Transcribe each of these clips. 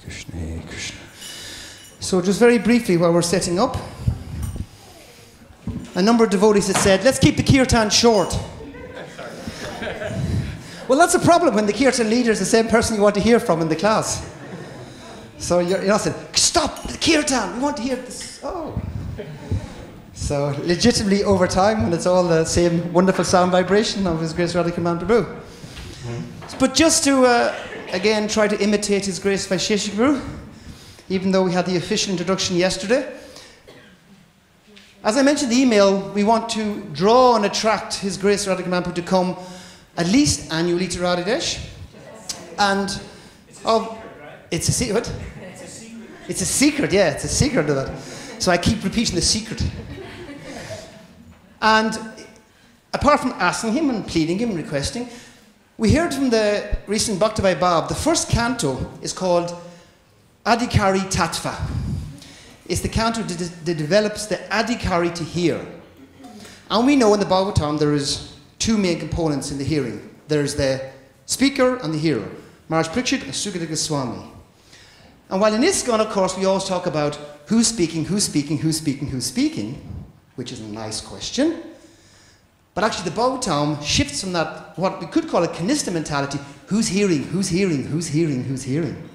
Krishna, Hare Krishna. So just very briefly while we're setting up, a number of devotees had said, let's keep the kirtan short. Well, that's a problem when the kirtan leader is the same person you want to hear from in the class. So you're not saying, stop the kirtan, we want to hear this. Oh. So legitimately over time, when it's all the same wonderful sound vibration of His Grace Radhika Mahaprabhu. But just to, again, try to imitate His Grace Vaisheshika Prabhu, even though we had the official introduction yesterday. As I mentioned in the email, we want to draw and attract His Grace Radhika Mahaprabhu to come at least annually to Radhadesh. And it's a secret. It's a secret, yeah, it's a secret of that. So I keep repeating the secret. And apart from asking him and pleading him and requesting, we heard from the recent Bhakti Vaibhav, the first canto is called Adhikari Tattva. It's the canto that develops the Adhikari to hear. And we know in the Bhagavatam there is two main components in the hearing. There's the speaker and the hearer. Maharaj Parikshit and Sukadeva Goswami. And while in ISKCON, of course, we always talk about who's speaking, who's speaking, who's speaking, who's speaking, which is a nice question. But actually the Bhagavatam shifts from that, what we could call a Kanistha mentality, who's hearing, who's hearing, who's hearing, who's hearing.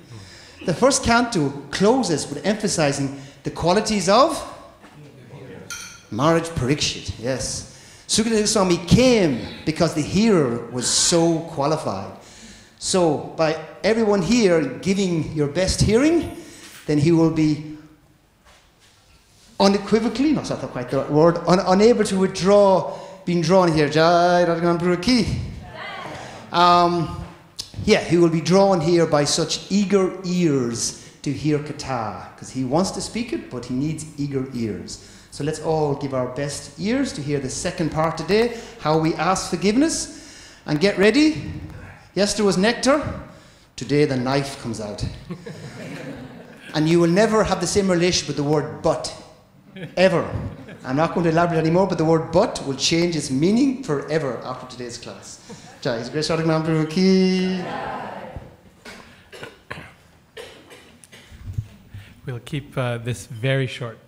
The first canto closes with emphasizing the qualities of Maharaj Parikshit, yes. Sukadeva Goswami came because the hearer was so qualified. So by everyone here giving your best hearing, then he will be unequivocally, no, that's not quite the right word, unable to withdraw, being drawn here. Jai Radhika Prabhu ki. Yeah, he will be drawn here by such eager ears to hear Katha, because he wants to speak it, but he needs eager ears. So let's all give our best ears to hear the second part today, how we ask forgiveness. And get ready. Yesterday was nectar, today the knife comes out. And you will never have the same relationship with the word but, ever. I'm not going to elaborate anymore, but the word but will change its meaning forever after today's class. Jai His Grace Radhika Mahaprabhu ki. We'll keep this very short.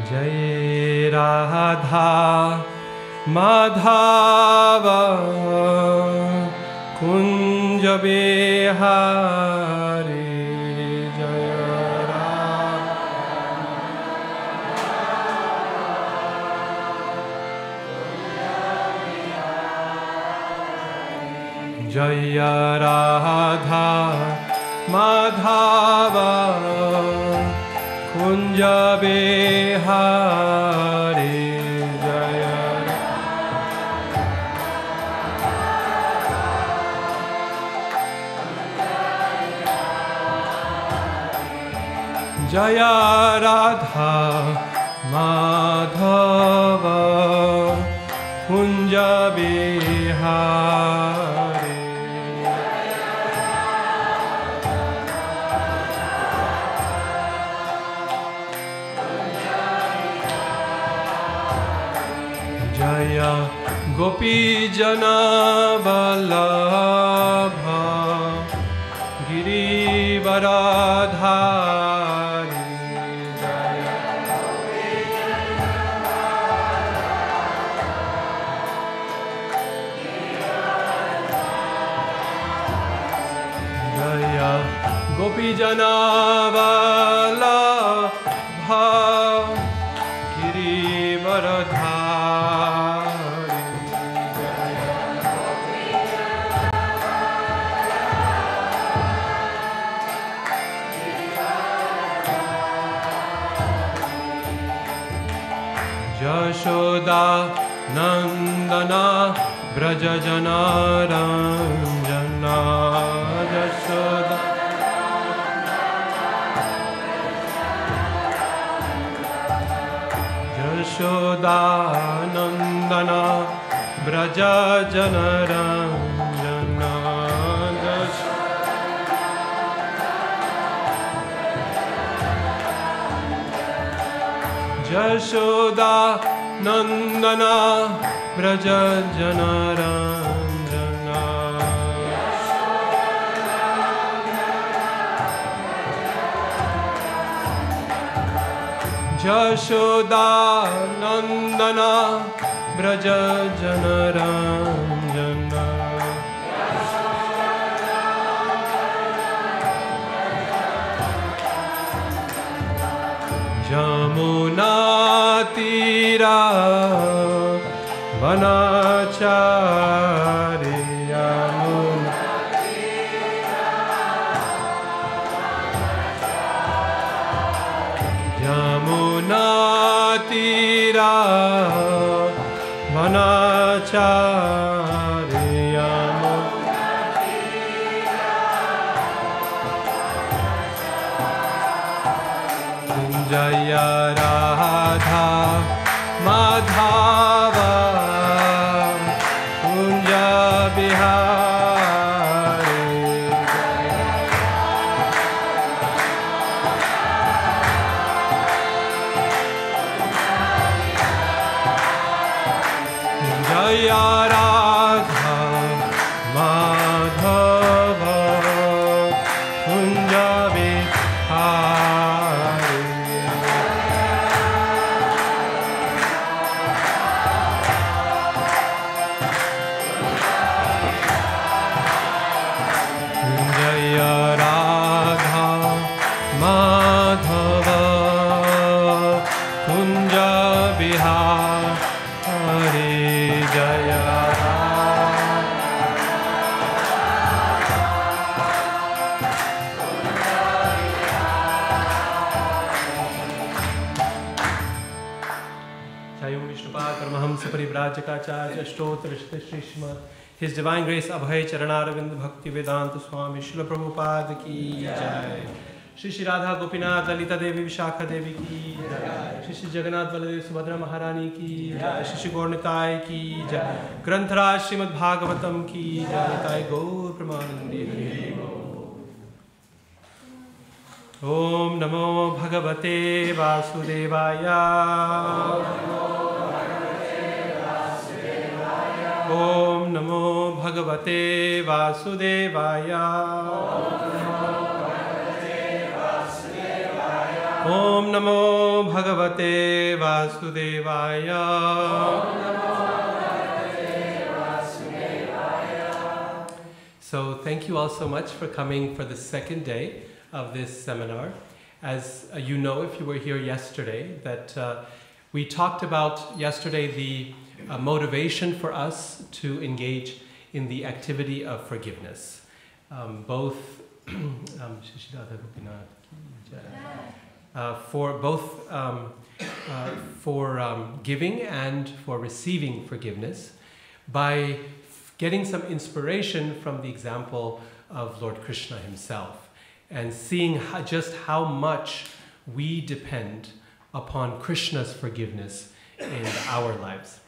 Jai Radha Madhava Kunja Bihari Jaya Radha Madhava Kunja Bihari Jaya Jaya Radha Madhava Kunja Bihari Jaya Gopi Jana Vallabha Giri Varadhari Jaya Gopi Jana Vallabha Giri Varadhari Yashoda Nandana Braja Jana Ranjana Yashoda Yashoda Nandana Braja Jana Ranjana Yashoda Nandana Braja Jana Ranjana Yashoda Nandana Braja Janaranjana Jamuna Tira Vanachari Yamuna Jamuna Tira Vanachari Yamuna Jaya Radha Madhava Kunja Bihari Jaya Radha Madhava Kunja Bihari Jaya Radha Madhava Kunja Bihari Jaya Jayam Vishnupad Paramahamsa Parivrajakacarya Ashtotra Shri Srimad His Divine Grace Abhay Charanaravindra Bhakti Vedanta Swami Srila Prabhupada Ki Jai Shri Shri Radha Gopinath Lalita Devi Vishakha Devi Ki Jai Shri Shri Jagannath Baladev Subhadra Maharani Ki Jai Shri Shri Gaur Nitai Ki Jai Grantaraj Srimad Bhagavatam Ki Jai Nitai Gaur Pramanandi Hari Om Namo Bhagavate Vasudevaya Om Namo Bhagavate Vasudevaya Om Namo Bhagavate Vasudevaya So thank you all so much for coming for the second day of this seminar. As you know, if you were here yesterday, that we talked about yesterday the motivation for us to engage in the activity of forgiveness, both for giving and for receiving forgiveness, by getting some inspiration from the example of Lord Krishna himself, and seeing just how much we depend upon Krishna's forgiveness in our lives.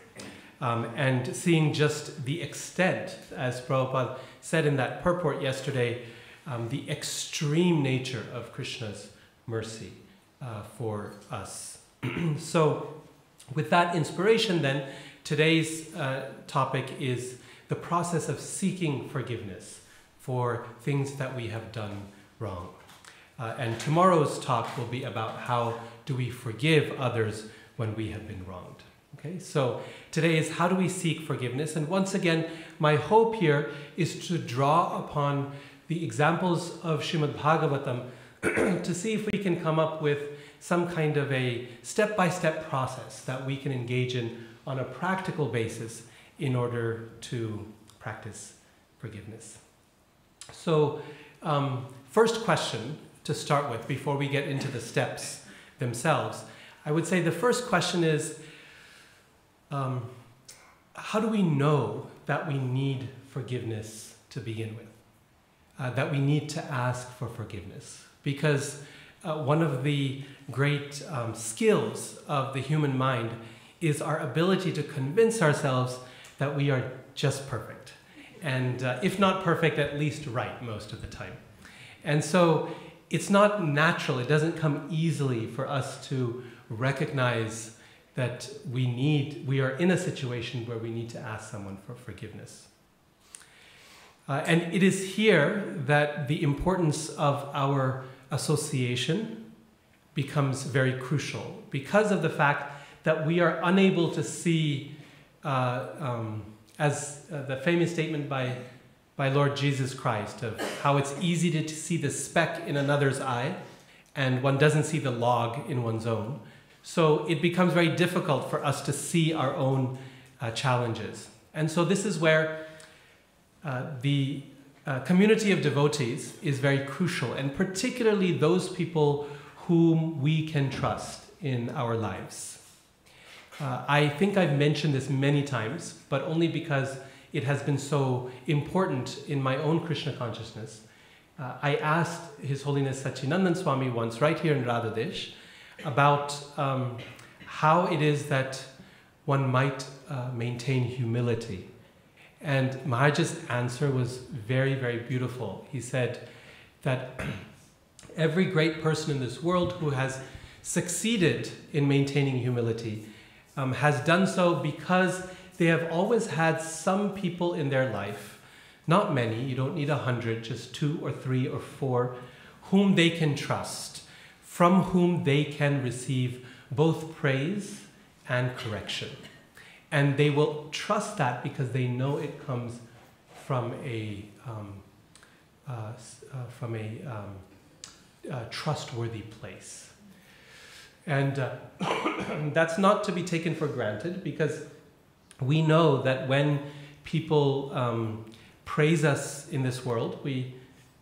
And seeing just the extent, as Prabhupada said in that purport yesterday, the extreme nature of Krishna's mercy for us. So with that inspiration then, today's topic is the process of seeking forgiveness for things that we have done wrong. And tomorrow's talk will be about how do we forgive others when we have been wronged. Okay, so today is how do we seek forgiveness? And once again, my hope here is to draw upon the examples of Srimad Bhagavatam to see if we can come up with some kind of a step-by-step process that we can engage in on a practical basis in order to practice forgiveness. So, first question to start with, before we get into the steps themselves, I would say the first question is, how do we know that we need forgiveness to begin with? That we need to ask for forgiveness? Because one of the great skills of the human mind is our ability to convince ourselves that we are just perfect. And if not perfect, at least right most of the time. And so it's not natural, it doesn't come easily for us to recognize that we are in a situation where we need to ask someone for forgiveness. And it is here that the importance of our association becomes very crucial because of the fact that we are unable to see, as the famous statement by Lord Jesus Christ of how it's easy to see the speck in another's eye and one doesn't see the log in one's own. So it becomes very difficult for us to see our own challenges. And so this is where the community of devotees is very crucial, and particularly those people whom we can trust in our lives. I think I've mentioned this many times, but only because it has been so important in my own Krishna consciousness. I asked His Holiness Sachinandan Swami once, right here in Radhadesh, about how it is that one might maintain humility. And Maharaj's answer was very, very beautiful. He said that every great person in this world who has succeeded in maintaining humility has done so because they have always had some people in their life, not many, you don't need 100, just 2 or 3 or 4, whom they can trust, from whom they can receive both praise and correction. And they will trust that because they know it comes from a trustworthy place. And that's not to be taken for granted, because we know that when people praise us in this world, we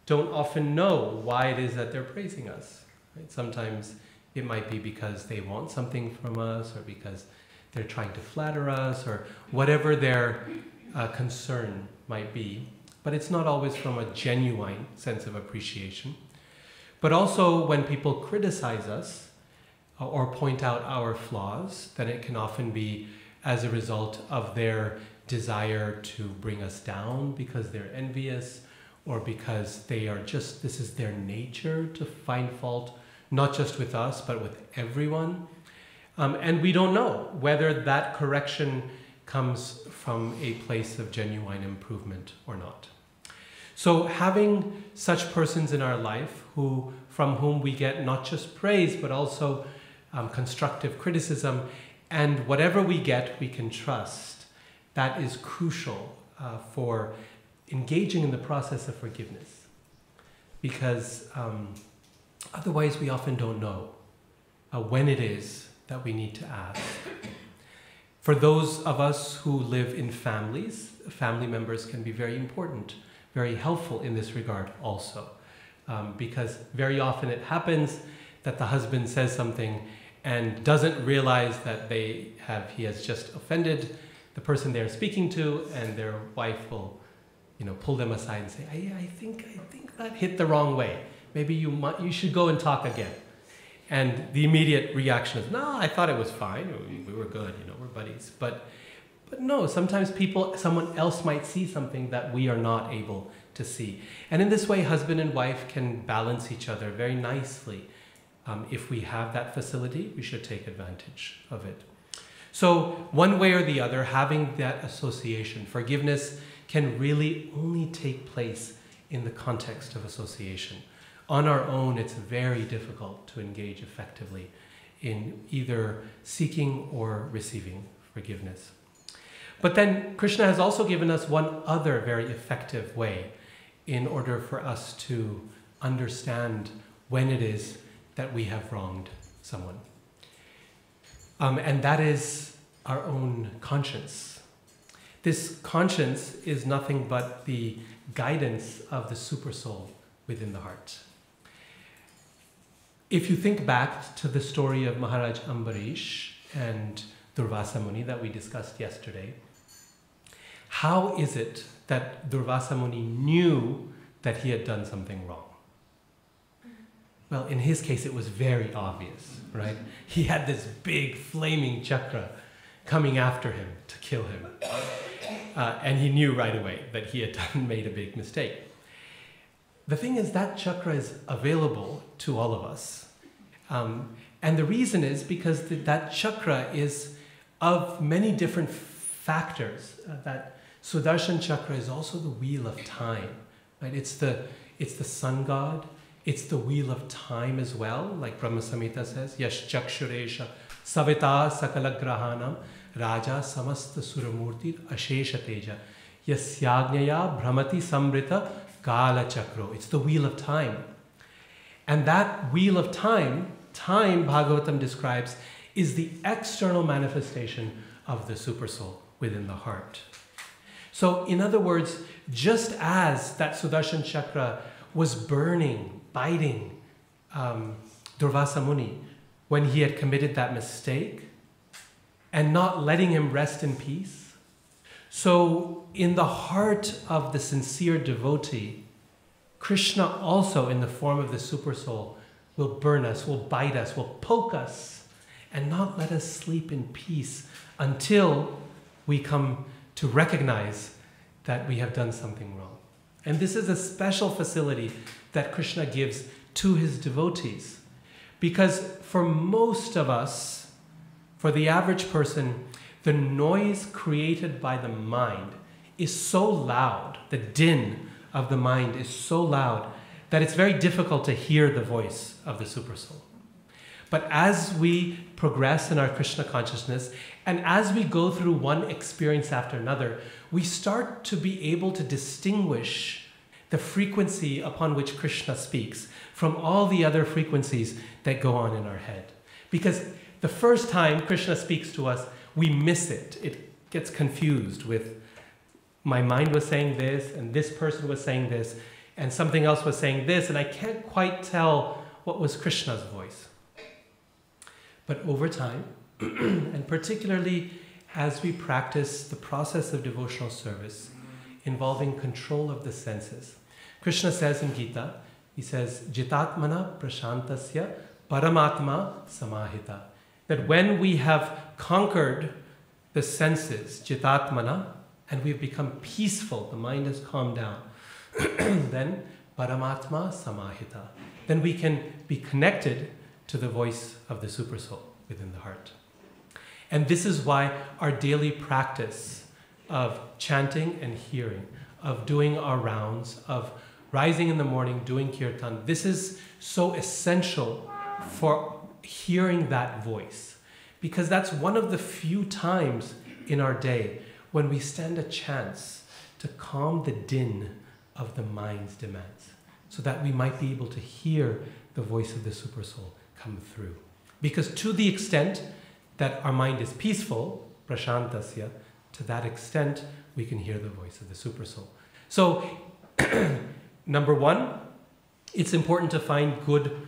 don't often know why it is that they're praising us. Right? Sometimes it might be because they want something from us, or because they're trying to flatter us, or whatever their concern might be. But it's not always from a genuine sense of appreciation. But also when people criticize us or point out our flaws, then it can often be as a result of their desire to bring us down because they're envious, or because they are just, this is their nature to find fault, not just with us, but with everyone. And we don't know whether that correction comes from a place of genuine improvement or not. So having such persons in our life from whom we get not just praise, but also constructive criticism, and whatever we get, we can trust, that is crucial for engaging in the process of forgiveness. Because otherwise we often don't know when it is that we need to ask. For those of us who live in families, family members can be very important, very helpful in this regard also. Because very often it happens that the husband says something and doesn't realize that he has just offended the person they're speaking to, and their wife will, pull them aside and say, I think that hit the wrong way. Maybe you should go and talk again. And the immediate reaction is, no, I thought it was fine. We were good, we're buddies. But no, sometimes someone else might see something that we are not able to see. And in this way, husband and wife can balance each other very nicely. If we have that facility, we should take advantage of it. So one way or the other, having that association, forgiveness can really only take place in the context of association. On our own, it's very difficult to engage effectively in either seeking or receiving forgiveness. But then Krishna has also given us one other very effective way in order for us to understand when it is that we have wronged someone. And that is our own conscience. This conscience is nothing but the guidance of the supersoul within the heart. If you think back to the story of Maharaj Ambarish and Durvasa Muni that we discussed yesterday, how is it that Durvasa Muni knew that he had done something wrong? Well, in his case, it was very obvious, right? He had this big flaming chakra coming after him to kill him. And he knew right away that he had made a big mistake. The thing is, that chakra is available to all of us. And the reason is because that chakra is of many different factors. That Sudarshan chakra is also the wheel of time, right? It's the sun god. It's the wheel of time as well, like Brahma Samhita says, Yash Chakshuresha Savita Sakala Grahanam Raja Samasta Suramurti Ashesha Teja Yasyagnyaya Brahmati Samrita Kala Chakro. It's the wheel of time. And that wheel of time, Bhagavatam describes, is the external manifestation of the Supersoul within the heart. So, in other words, just as that Sudarshan Chakra was burning, biting Durvasa Muni when he had committed that mistake and not letting him rest in peace, so in the heart of the sincere devotee, Krishna also, in the form of the Supersoul, will burn us, will bite us, will poke us, and not let us sleep in peace until we come to recognize that we have done something wrong. And this is a special facility that Krishna gives to his devotees. Because for most of us, for the average person, the noise created by the mind is so loud, the din of the mind is so loud, that it's very difficult to hear the voice of the Supersoul. But as we progress in our Krishna consciousness, and as we go through one experience after another, we start to be able to distinguish the frequency upon which Krishna speaks from all the other frequencies that go on in our head. Because the first time Krishna speaks to us, we miss it. It gets confused with, my mind was saying this, and this person was saying this, and something else was saying this, and I can't quite tell what was Krishna's voice. But over time, and particularly as we practice the process of devotional service involving control of the senses, Krishna says in Gita, he says, Jitatmana prashantasya paramatma samahita. That when we have conquered the senses, Jitatmana, and we've become peaceful, the mind has calmed down, then paramatma samahita. Then we can be connected to the voice of the Supersoul within the heart. And this is why our daily practice of chanting and hearing, of doing our rounds, of rising in the morning, doing kirtan, this is so essential for hearing that voice. Because that's one of the few times in our day when we stand a chance to calm the din of the mind's demands, so that we might be able to hear the voice of the Supersoul come through. Because to the extent that our mind is peaceful, prashantasya, to that extent we can hear the voice of the Supersoul. So, number one, it's important to find good,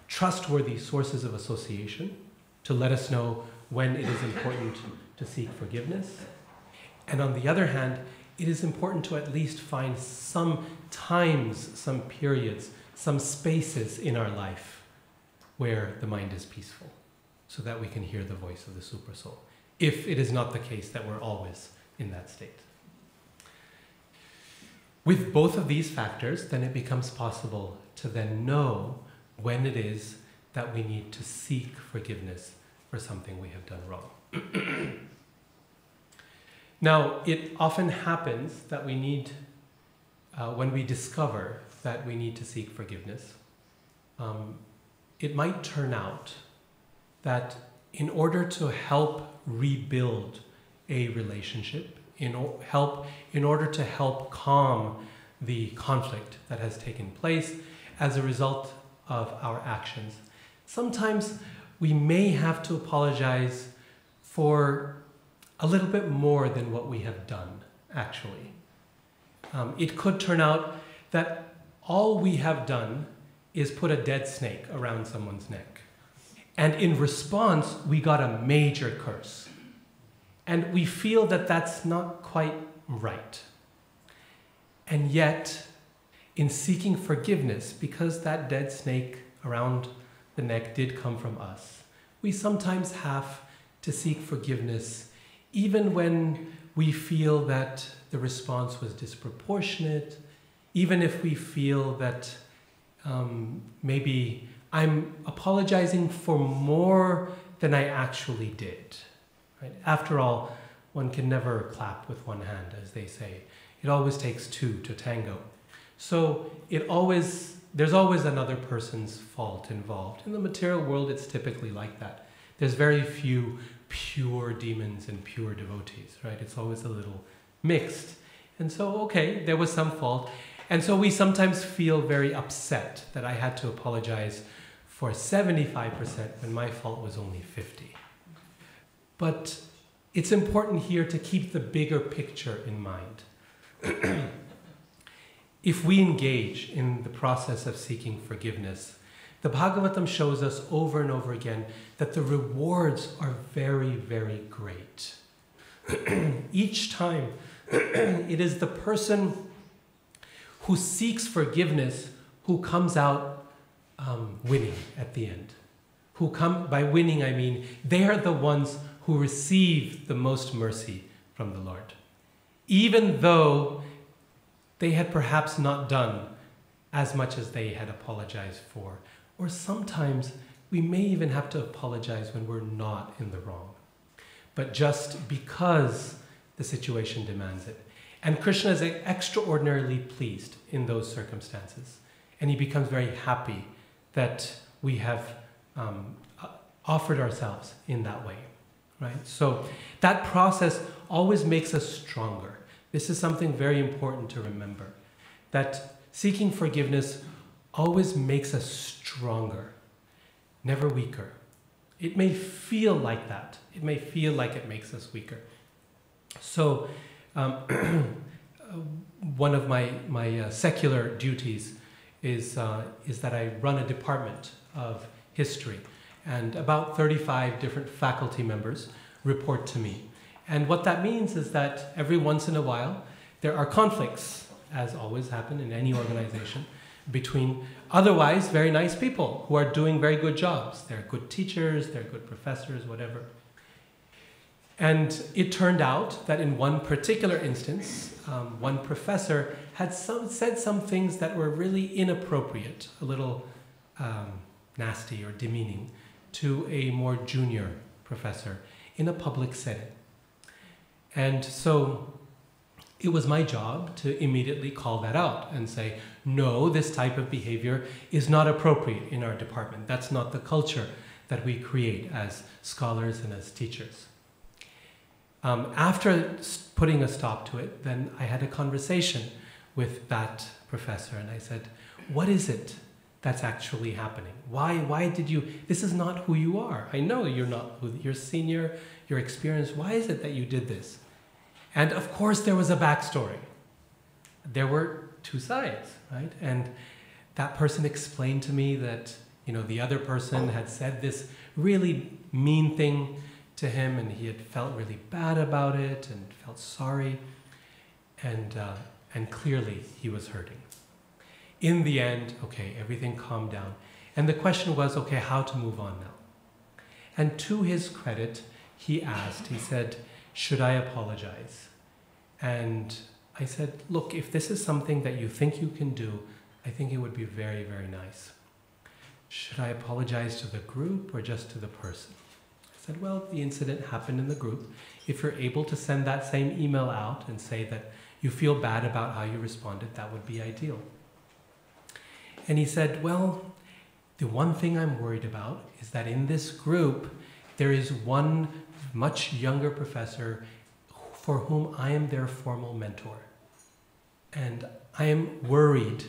trustworthy sources of association to let us know when it is important to seek forgiveness. And on the other hand, it is important to at least find some times, some periods, some spaces in our life where the mind is peaceful, so that we can hear the voice of the Supersoul, if it is not the case that we're always in that state. With both of these factors, then it becomes possible to then know when it is that we need to seek forgiveness for something we have done wrong. Now, it often happens that we need, when we discover that we need to seek forgiveness, it might turn out that in order to help rebuild a relationship, in order to help calm the conflict that has taken place as a result of our actions, sometimes we may have to apologize for a little bit more than what we have done, actually. It could turn out that all we have done is put a dead snake around someone's neck. And in response, we got a major curse. And we feel that that's not quite right. And yet, in seeking forgiveness, because that dead snake around the neck did come from us, we sometimes have to seek forgiveness even when we feel that the response was disproportionate, even if we feel that maybe I'm apologizing for more than I actually did. Right? After all, one can never clap with one hand, as they say. It always takes two to tango. So it always there's always another person's fault involved. In the material world, it's typically like that. There's very few pure demons and pure devotees, right? It's always a little mixed. And so, okay, there was some fault. And so we sometimes feel very upset that I had to apologize for 75% when my fault was only 50. But it's important here to keep the bigger picture in mind. If we engage in the process of seeking forgiveness, the Bhagavatam shows us over and over again that the rewards are very, very great. Each time, it is the person who seeks forgiveness who comes out winning at the end. By winning, I mean they are the ones who receive the most mercy from the Lord. Even though they had perhaps not done as much as they had apologized for. Or sometimes we may even have to apologize when we're not in the wrong, but just because the situation demands it. And Krishna is extraordinarily pleased in those circumstances. And he becomes very happy that we have offered ourselves in that way, right? So that process always makes us stronger. This is something very important to remember, that seeking forgiveness always makes us stronger, never weaker. It may feel like that. It may feel like it makes us weaker. So one of my secular duties is that I run a department of history, and about 35 different faculty members report to me. And what that means is that every once in a while, there are conflicts, as always happen in any organization, between otherwise very nice people who are doing very good jobs. They're good teachers, they're good professors, whatever. And it turned out that in one particular instance, one professor had said some things that were really inappropriate, a little nasty or demeaning, to a more junior professor in a public setting. And so it was my job to immediately call that out and say, no, this type of behavior is not appropriate in our department. That's not the culture that we create as scholars and as teachers. After putting a stop to it, then I had a conversation with that professor and I said, what is it that's actually happening? Why did you, this is not who you are. I know you're not who, you're senior, you're experienced. Why is it that you did this? And of course there was a backstory. There were two sides, right? And that person explained to me that, you know, the other person had said this really mean thing to him and he had felt really bad about it and felt sorry. And clearly he was hurting. In the end, okay, everything calmed down. And the question was, okay, how to move on now? And to his credit, he asked, he said, should I apologize? And I said, look, if this is something that you think you can do, I think it would be very, very nice. Should I apologize to the group or just to the person? I said, well, the incident happened in the group. If you're able to send that same email out and say that you feel bad about how you responded, that would be ideal. And he said, well, the one thing I'm worried about is that in this group, there is one much younger professor for whom I am their formal mentor. And I am worried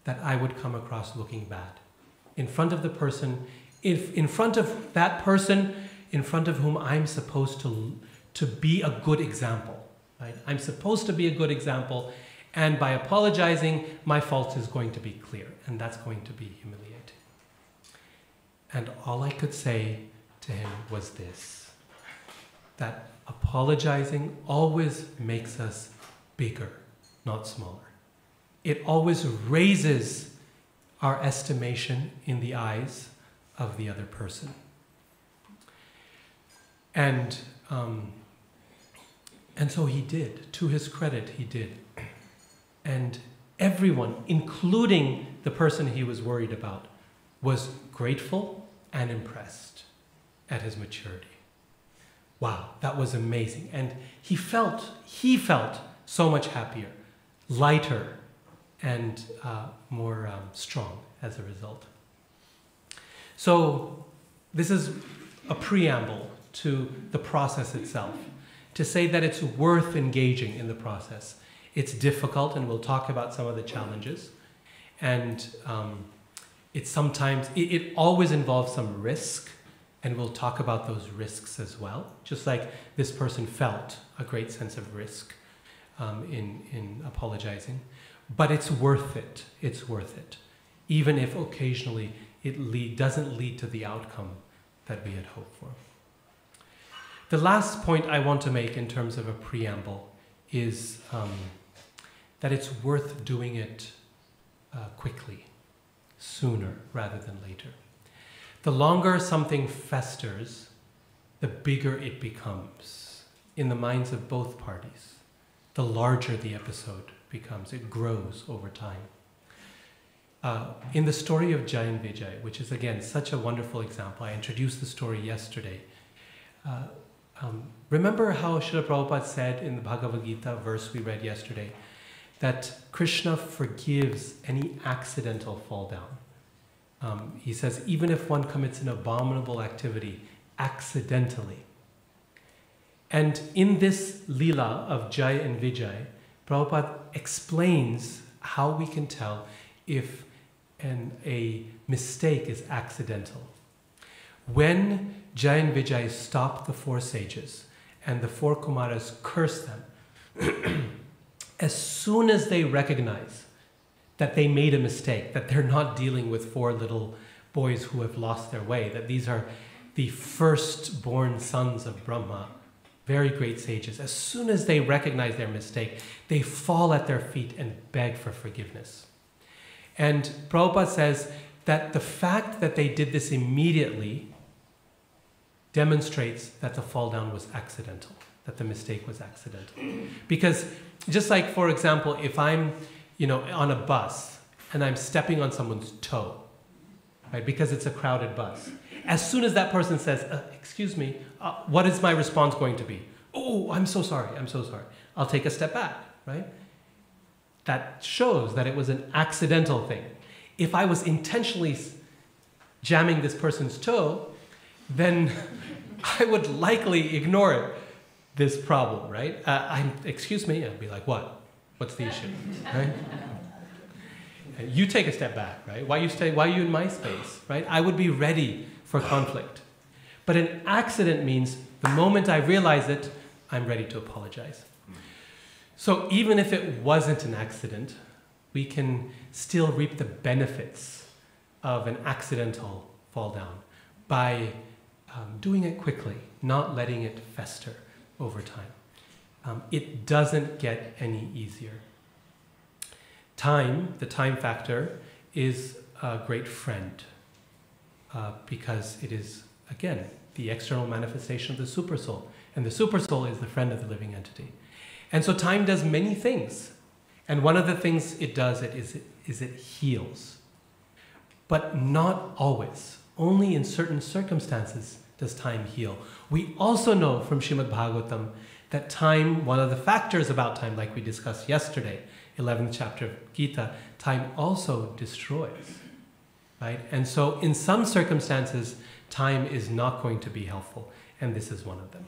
that I would come across looking bad. In front of the person, in front of that person, in front of whom I'm supposed to be a good example. Right? I'm supposed to be a good example, and by apologizing, my fault is going to be clear, and that's going to be humiliating. And all I could say to him was this, that apologizing always makes us bigger, not smaller. It always raises our estimation in the eyes of the other person. And so he did. To his credit, he did. And everyone, including the person he was worried about, was grateful and impressed at his maturity. Wow, that was amazing. And he felt so much happier, lighter, and more strong as a result. So this is a preamble to the process itself, to say that it's worth engaging in the process. It's difficult, and we'll talk about some of the challenges. And it always involves some risk, and we'll talk about those risks as well. Just like this person felt a great sense of risk in apologizing. But it's worth it. It's worth it. Even if occasionally it doesn't lead to the outcome that we had hoped for. The last point I want to make in terms of a preamble is that it's worth doing it quickly, sooner rather than later. The longer something festers, the bigger it becomes in the minds of both parties. The larger the episode becomes, it grows over time. In the story of Jai and Vijay, which is again such a wonderful example, I introduced the story yesterday. Remember how Srila Prabhupada said in the Bhagavad Gita verse we read yesterday, that Krishna forgives any accidental fall down. He says, even if one commits an abominable activity accidentally. And in this Leela of Jai and Vijay, Prabhupada explains how we can tell if a mistake is accidental. When Jai and Vijay stopped the four sages and the four Kumaras cursed them, as soon as they recognize that they made a mistake, that they're not dealing with four little boys who have lost their way, that these are the firstborn sons of Brahma, very great sages, as soon as they recognize their mistake, they fall at their feet and beg for forgiveness. And Prabhupada says that the fact that they did this immediately demonstrates that the fall down was accidental, that the mistake was accidental. Because just like, for example, if I'm on a bus and I'm stepping on someone's toe, right, because it's a crowded bus, as soon as that person says, excuse me, what is my response going to be? Oh, I'm so sorry, I'm so sorry. I'll take a step back, right? That shows that it was an accidental thing. If I was intentionally jamming this person's toe, then I would likely ignore this problem, right? Excuse me, I'd be like, what? What's the issue, right? You take a step back, right? Why are you in my space, right? I would be ready for conflict. But an accident means the moment I realize it, I'm ready to apologize. So even if it wasn't an accident, we can still reap the benefits of an accidental fall down by doing it quickly, not letting it fester over time. It doesn't get any easier. Time, the time factor, is a great friend because it is, again, the external manifestation of the supersoul. And the supersoul is the friend of the living entity. And so time does many things. And one of the things it does is it heals. But not always. Only in certain circumstances does time heal. We also know from Srimad Bhagavatam that time, one of the factors about time, like we discussed yesterday, 11th chapter of Gita, time also destroys, right? And so in some circumstances, time is not going to be helpful, and this is one of them.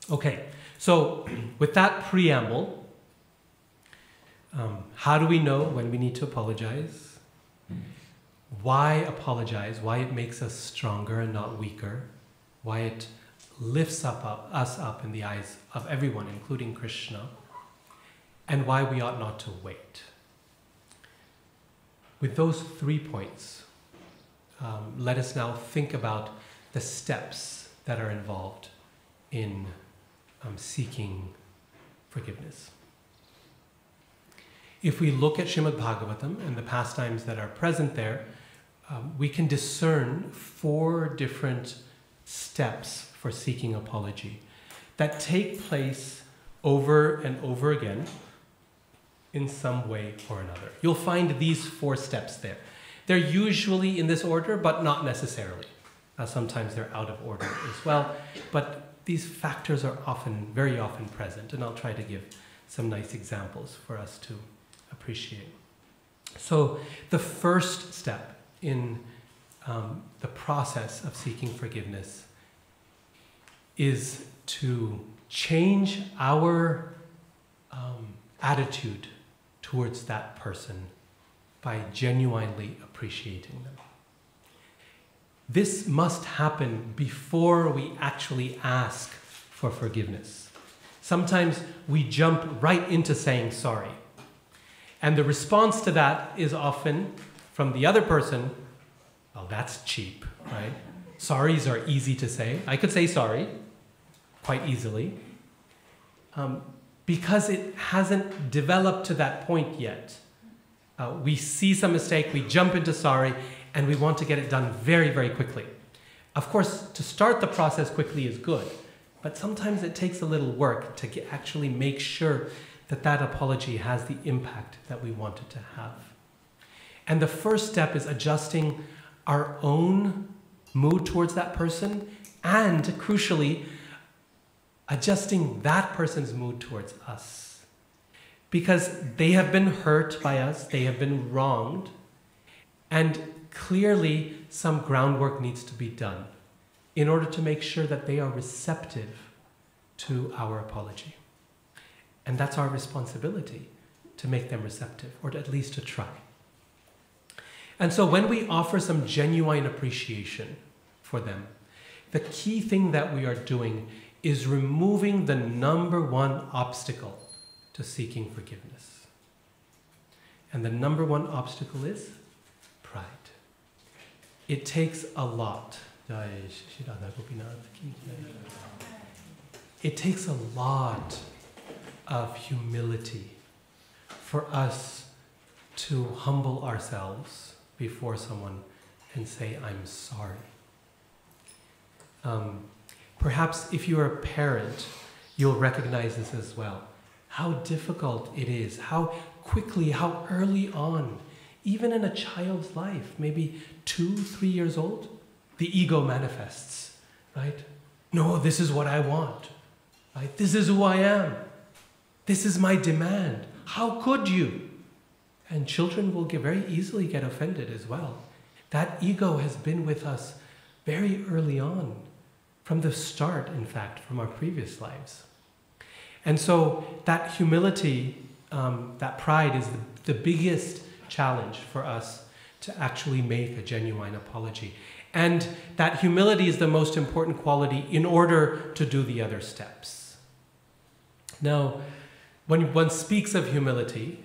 Okay, so with that preamble, how do we know when we need to apologize? Why apologize? Why it makes us stronger and not weaker? Why it lifts us up in the eyes of everyone, including Krishna? And why we ought not to wait. With those 3 points, let us now think about the steps that are involved in seeking forgiveness. If we look at Srimad Bhagavatam and the pastimes that are present there, we can discern 4 different steps for seeking apology that take place over and over again in some way or another. You'll find these 4 steps there. They're usually in this order, but not necessarily. Sometimes they're out of order as well, but these factors are very often present, and I'll try to give some nice examples for us to appreciate. So the first step in the process of seeking forgiveness is to change our attitude towards that person by genuinely appreciating them. This must happen before we actually ask for forgiveness. Sometimes we jump right into saying sorry. And the response to that is often from the other person, well, that's cheap, right? Sorries are easy to say. I could say sorry quite easily because it hasn't developed to that point yet. We see some mistake, we jump into sorry, and we want to get it done very, very quickly. Of course, to start the process quickly is good, but sometimes it takes a little work to actually make sure that that apology has the impact that we want it to have. And the first step is adjusting our own mood towards that person and, crucially, adjusting that person's mood towards us. Because they have been hurt by us, they have been wronged, and clearly some groundwork needs to be done in order to make sure that they are receptive to our apology. And that's our responsibility, to make them receptive, or at least to try. And so when we offer some genuine appreciation for them, the key thing that we are doing is removing the number one obstacle to seeking forgiveness. And the number one obstacle is pride. It takes a lot. It takes a lot of humility for us to humble ourselves before someone and say, I'm sorry. Perhaps if you're a parent, you'll recognize this as well. How difficult it is, how quickly, how early on, even in a child's life, maybe 2, 3 years old, the ego manifests, right? No, this is what I want, right? This is who I am. This is my demand. How could you? And children will very easily get offended as well. That ego has been with us very early on, from the start, in fact, from our previous lives. And so that humility, that pride is the biggest challenge for us to actually make a genuine apology. And that humility is the most important quality in order to do the other steps. Now, when one speaks of humility,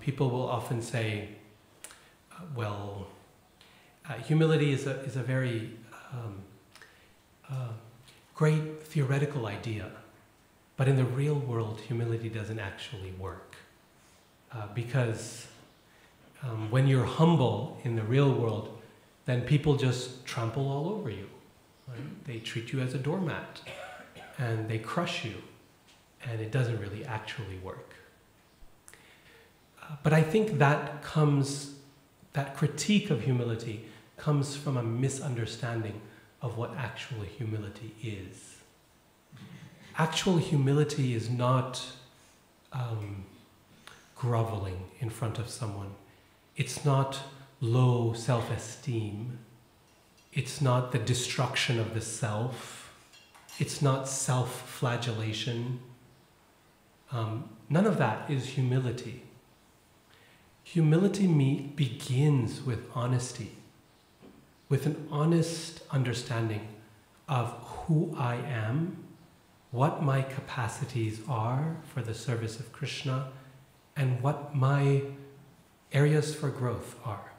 people will often say, humility is a very great theoretical idea, but in the real world, humility doesn't actually work. Because when you're humble in the real world, then people just trample all over you. Right? They treat you as a doormat, and they crush you, and it doesn't really actually work. But I think that critique of humility comes from a misunderstanding of what actual humility is. Actual humility is not groveling in front of someone. It's not low self-esteem. It's not the destruction of the self. It's not self-flagellation. None of that is humility. Humility begins with honesty, with an honest understanding of who I am, what my capacities are for the service of Krishna, and what my areas for growth are.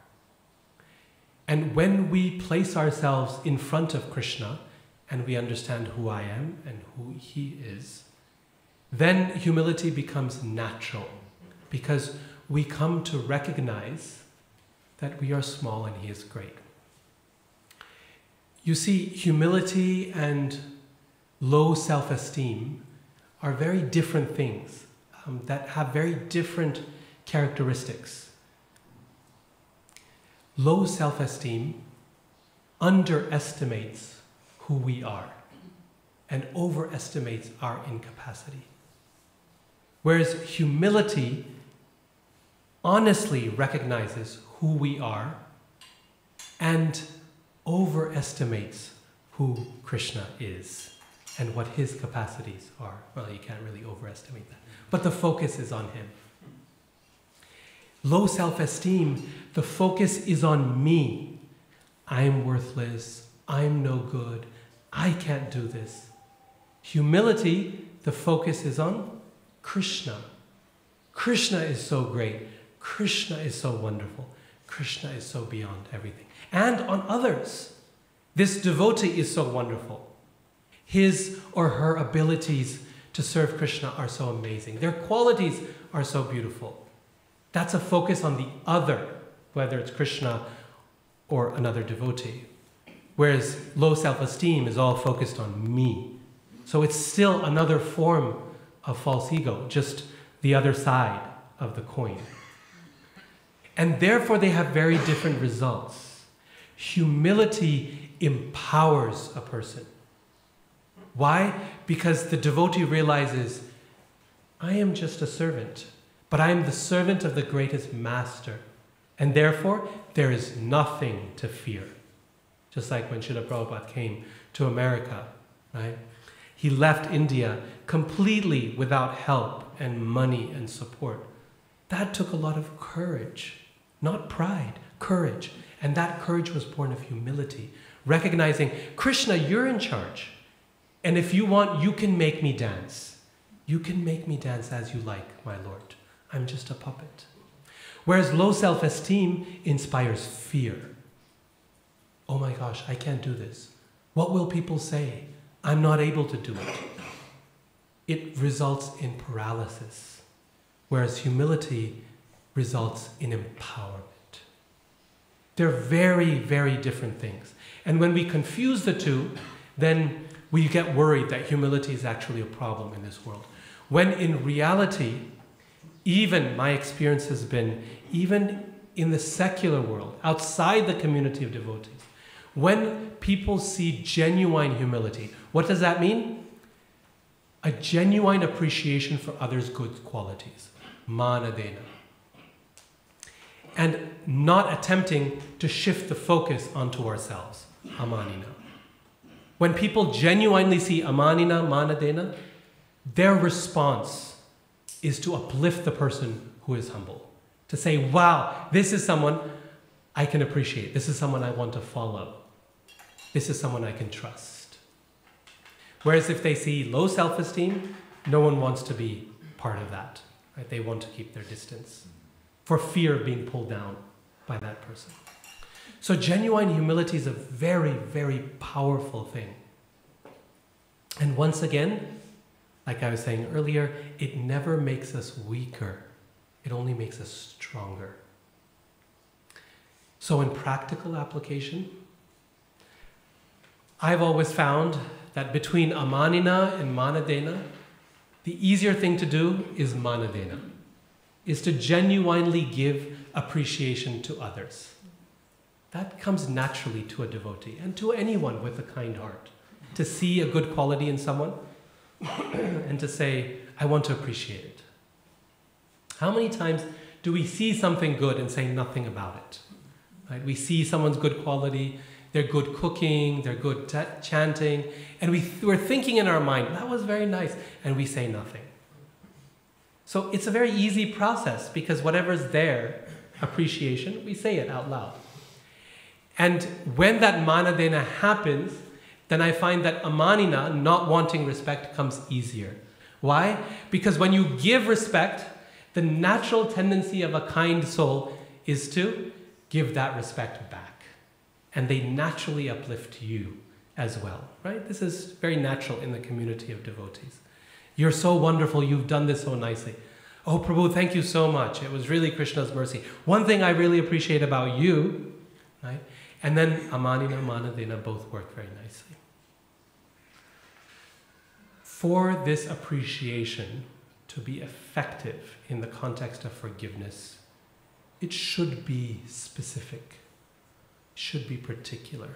And when we place ourselves in front of Krishna and we understand who I am and who he is, then humility becomes natural, because we come to recognize that we are small and he is great. You see, humility and low self-esteem are very different things that have very different characteristics. Low self-esteem underestimates who we are and overestimates our incapacity. Whereas humility honestly recognizes who we are and overestimates who Krishna is and what his capacities are. Well, you can't really overestimate that, but the focus is on him. Low self-esteem, the focus is on me. I'm worthless, I'm no good, I can't do this. Humility, the focus is on Krishna. Krishna is so great. Krishna is so wonderful. Krishna is so beyond everything. And on others. This devotee is so wonderful. His or her abilities to serve Krishna are so amazing. Their qualities are so beautiful. That's a focus on the other, whether it's Krishna or another devotee. Whereas low self-esteem is all focused on me. So it's still another form of false ego, just the other side of the coin. And therefore they have very different results. Humility empowers a person. Why? Because the devotee realizes, I am just a servant, but I am the servant of the greatest master. And therefore, there is nothing to fear. Just like when Srila Prabhupada came to America, right? He left India completely without help and money and support. That took a lot of courage, not pride, courage. And that courage was born of humility, recognizing, Krishna, you're in charge. And if you want, you can make me dance. You can make me dance as you like, my Lord. I'm just a puppet. Whereas low self-esteem inspires fear. Oh my gosh, I can't do this. What will people say? I'm not able to do it. It results in paralysis. Whereas humility results in empowerment. They're very, very different things. And when we confuse the two, then we get worried that humility is actually a problem in this world. When in reality, even my experience has been, even in the secular world, outside the community of devotees, when people see genuine humility, what does that mean? A genuine appreciation for others' good qualities, manadena. And not attempting to shift the focus onto ourselves, amanina. When people genuinely see amanina, manadena, their response is to uplift the person who is humble. To say, wow, this is someone I can appreciate. This is someone I want to follow. This is someone I can trust. Whereas if they see low self-esteem, no one wants to be part of that. Right? They want to keep their distance for fear of being pulled down by that person. So genuine humility is a very, very powerful thing. And once again, like I was saying earlier, it never makes us weaker. It only makes us stronger. So in practical application, I've always found that between amanina and manadena, the easier thing to do is manadena, is to genuinely give appreciation to others. That comes naturally to a devotee and to anyone with a kind heart. To see a good quality in someone and to say, I want to appreciate it. How many times do we see something good and say nothing about it? Right? We see someone's good quality, they're good cooking, they're good chanting, and we're thinking in our mind, that was very nice, and we say nothing. So it's a very easy process because whatever's there, appreciation, we say it out loud. And when that manadena happens, then I find that amanina, not wanting respect, comes easier. Why? Because when you give respect, the natural tendency of a kind soul is to give that respect back. And they naturally uplift you as well, right? This is very natural in the community of devotees. You're so wonderful, you've done this so nicely. Oh, Prabhu, thank you so much. It was really Krishna's mercy. One thing I really appreciate about you, right? And then amanina, manadena both work very nicely. For this appreciation to be effective in the context of forgiveness, it should be specific, it should be particular.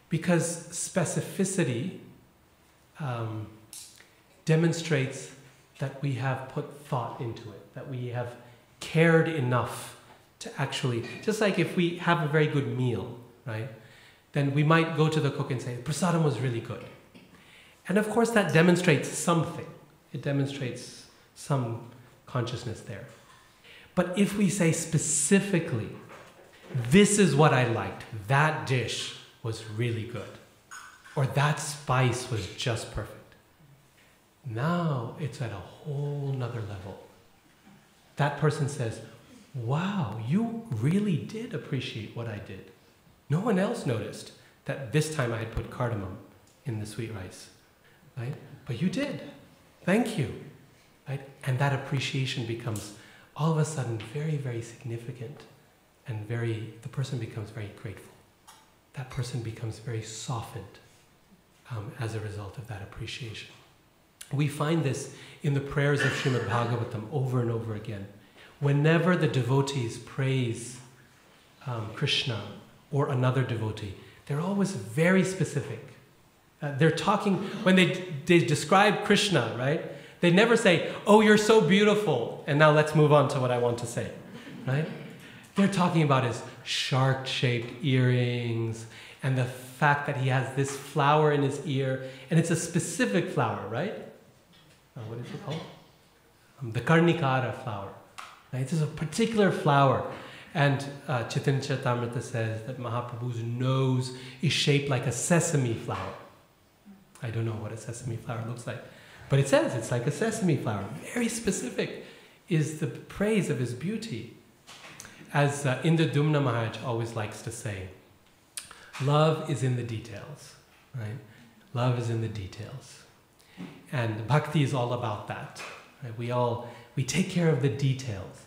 Because specificity demonstrates that we have put thought into it, that we have cared enough to actually, just like if we have a very good meal, right? Then we might go to the cook and say, prasadam was really good. And of course that demonstrates something. It demonstrates some consciousness there. But if we say specifically, this is what I liked, that dish was really good, or that spice was just perfect, now it's at a whole nother level. That person says, wow, you really did appreciate what I did. No one else noticed that this time I had put cardamom in the sweet rice, right? But you did. Thank you, right? And that appreciation becomes all of a sudden very, very significant, and the person becomes very grateful. That person becomes very softened as a result of that appreciation. We find this in the prayers of Srimad Bhagavatam over and over again. Whenever the devotees praise Krishna or another devotee, they're always very specific. They're talking, when they describe Krishna, right? They never say, oh, you're so beautiful, and now let's move on to what I want to say, right? They're talking about his shark-shaped earrings and the fact that he has this flower in his ear, and it's a specific flower, right? What is it called? The Karnikara flower. Right? This is a particular flower. And Chaitanya Charitamrita says that Mahaprabhu's nose is shaped like a sesame flower. I don't know what a sesame flower looks like, but it says it's like a sesame flower. Very specific is the praise of his beauty. As Indradumna Maharaj always likes to say, love is in the details, right? Love is in the details. And bhakti is all about that. Right? We take care of the details.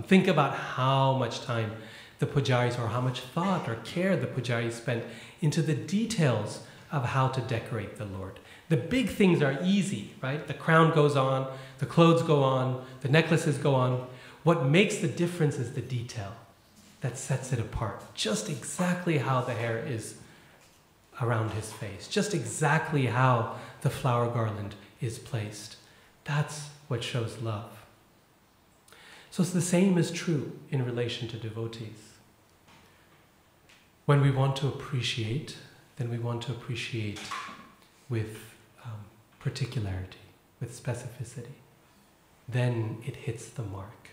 Think about how much time the pujaris, or how much thought or care the pujaris spent into the details of how to decorate the Lord. The big things are easy, right? The crown goes on, the clothes go on, the necklaces go on. What makes the difference is the detail that sets it apart. Just exactly how the hair is around his face, just exactly how the flower garland is placed. That's what shows love. So the same is true in relation to devotees. When we want to appreciate, then we want to appreciate with particularity, with specificity. Then it hits the mark.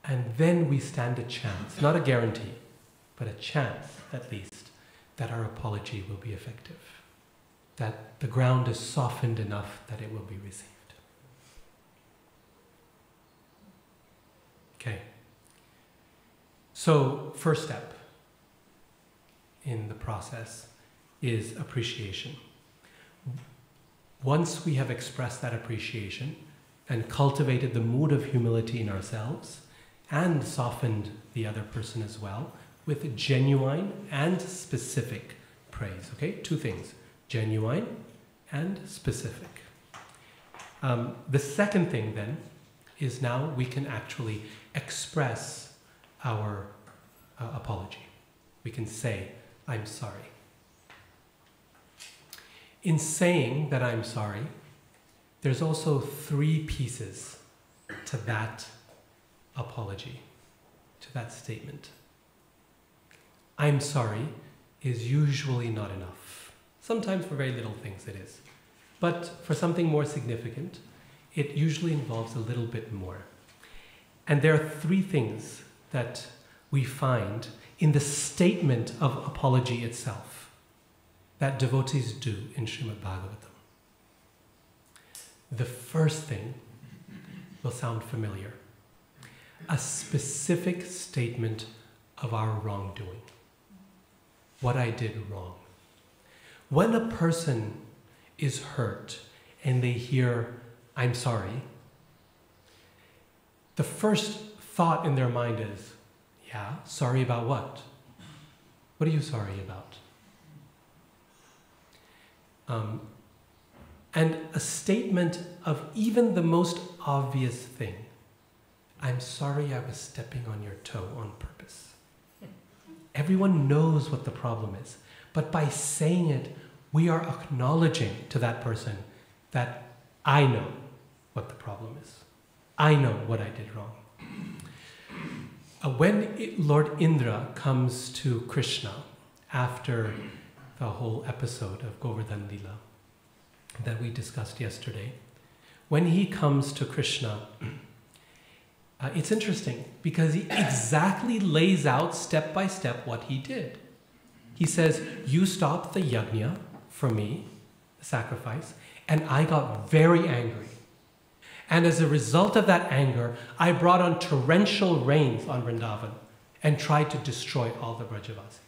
And then we stand a chance, not a guarantee, but a chance at least, that our apology will be effective, that the ground is softened enough that it will be received. Okay. So, first step in the process is appreciation. Once we have expressed that appreciation and cultivated the mood of humility in ourselves and softened the other person as well with genuine and specific praise, okay? Two things, genuine and specific. The second thing then is now we can actually express our apology. We can say, I'm sorry. In saying that I'm sorry, there's also three pieces to that apology, to that statement. I'm sorry is usually not enough. Sometimes for very little things it is. But for something more significant, it usually involves a little bit more. And there are three things that we find in the statement of apology itself that devotees do in Srimad Bhagavatam. The first thing will sound familiar. A specific statement of our wrongdoing. What I did wrong. When a person is hurt and they hear, I'm sorry, the first thought in their mind is, yeah, sorry about what? What are you sorry about? And a statement of even the most obvious thing, I'm sorry I was stepping on your toe on purpose. Everyone knows what the problem is, but by saying it, we are acknowledging to that person that I know what the problem is. I know what I did wrong. When Lord Indra comes to Krishna after the whole episode of Govardhan Lila that we discussed yesterday, when he comes to Krishna, it's interesting because he exactly lays out step by step what he did. He says, you stopped the yajna for me, the sacrifice, and I got very angry. And as a result of that anger, I brought on torrential rains on Vrindavan and tried to destroy all the Brajavasis.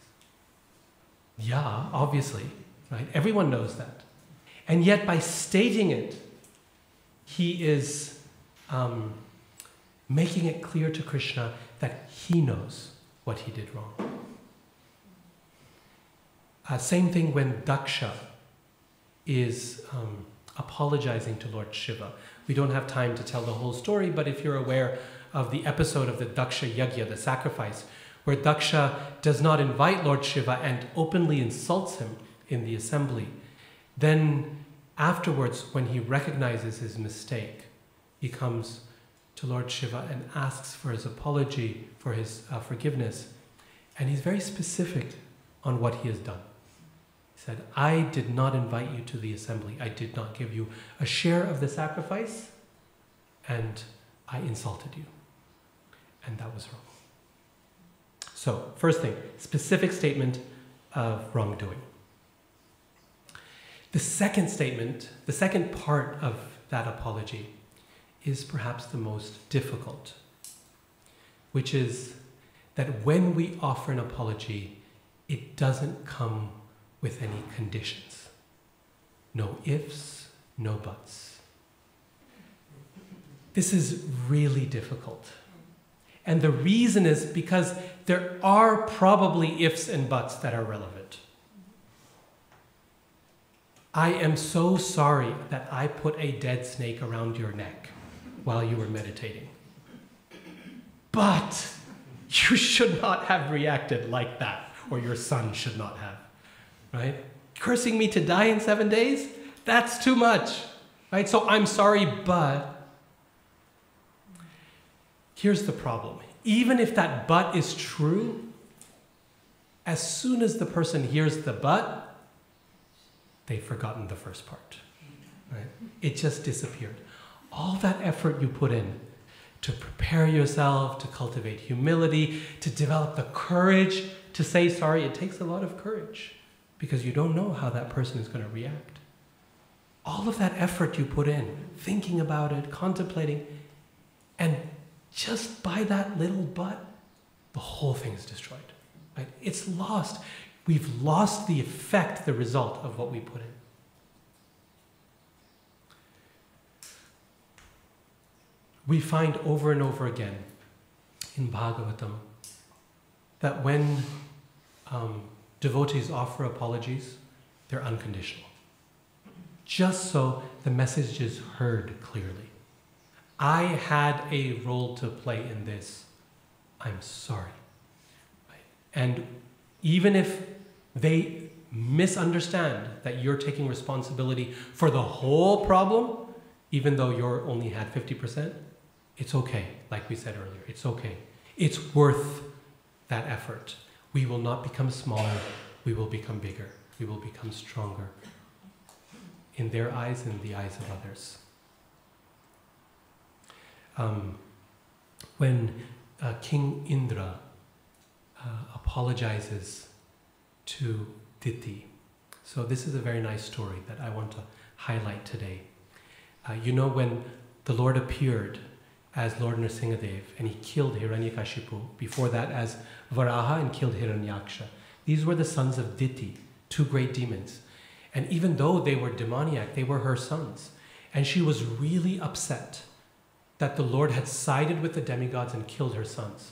Yeah, obviously, right? Everyone knows that. And yet by stating it, he is making it clear to Krishna that he knows what he did wrong. Same thing when Daksha is apologizing to Lord Shiva. We don't have time to tell the whole story, but if you're aware of the episode of the Daksha Yagya, the sacrifice, where Daksha does not invite Lord Shiva and openly insults him in the assembly, then afterwards, when he recognizes his mistake, he comes to Lord Shiva and asks for his apology, for his forgiveness. And he's very specific on what he has done. He said, I did not invite you to the assembly. I did not give you a share of the sacrifice, and I insulted you. And that was wrong. So, first thing, specific statement of wrongdoing. The second statement, the second part of that apology is perhaps the most difficult, which is that when we offer an apology, it doesn't come with any conditions. No ifs, no buts. This is really difficult. And the reason is because there are probably ifs and buts that are relevant. I am so sorry that I put a dead snake around your neck while you were meditating. But you should not have reacted like that, or your son should not have, right? Cursing me to die in 7 days? That's too much, right? So I'm sorry, but here's the problem. Even if that but is true, as soon as the person hears the but, they've forgotten the first part, right? It just disappeared. All that effort you put in to prepare yourself, to cultivate humility, to develop the courage to say sorry, it takes a lot of courage because you don't know how that person is going to react. All of that effort you put in, thinking about it, contemplating, and just by that little but, the whole thing is destroyed, right? It's lost. We've lost the effect, the result of what we put in. We find over and over again in Bhagavatam that when devotees offer apologies, they're unconditional. Just so the message is heard clearly. I had a role to play in this. I'm sorry. Right? And even if they misunderstand that you're taking responsibility for the whole problem, even though you only had 50%, it's okay, like we said earlier, it's okay. It's worth that effort. We will not become smaller, we will become bigger, we will become stronger in their eyes and the eyes of others. When King Indra apologizes to Diti, so this is a very nice story that I want to highlight today. You know, when the Lord appeared as Lord Nrsingadev and he killed Hiranyakashipu, before that as Varaha and killed Hiranyaksha. These were the sons of Diti, two great demons. And even though they were demoniac, they were her sons. And she was really upset that the Lord had sided with the demigods and killed her sons.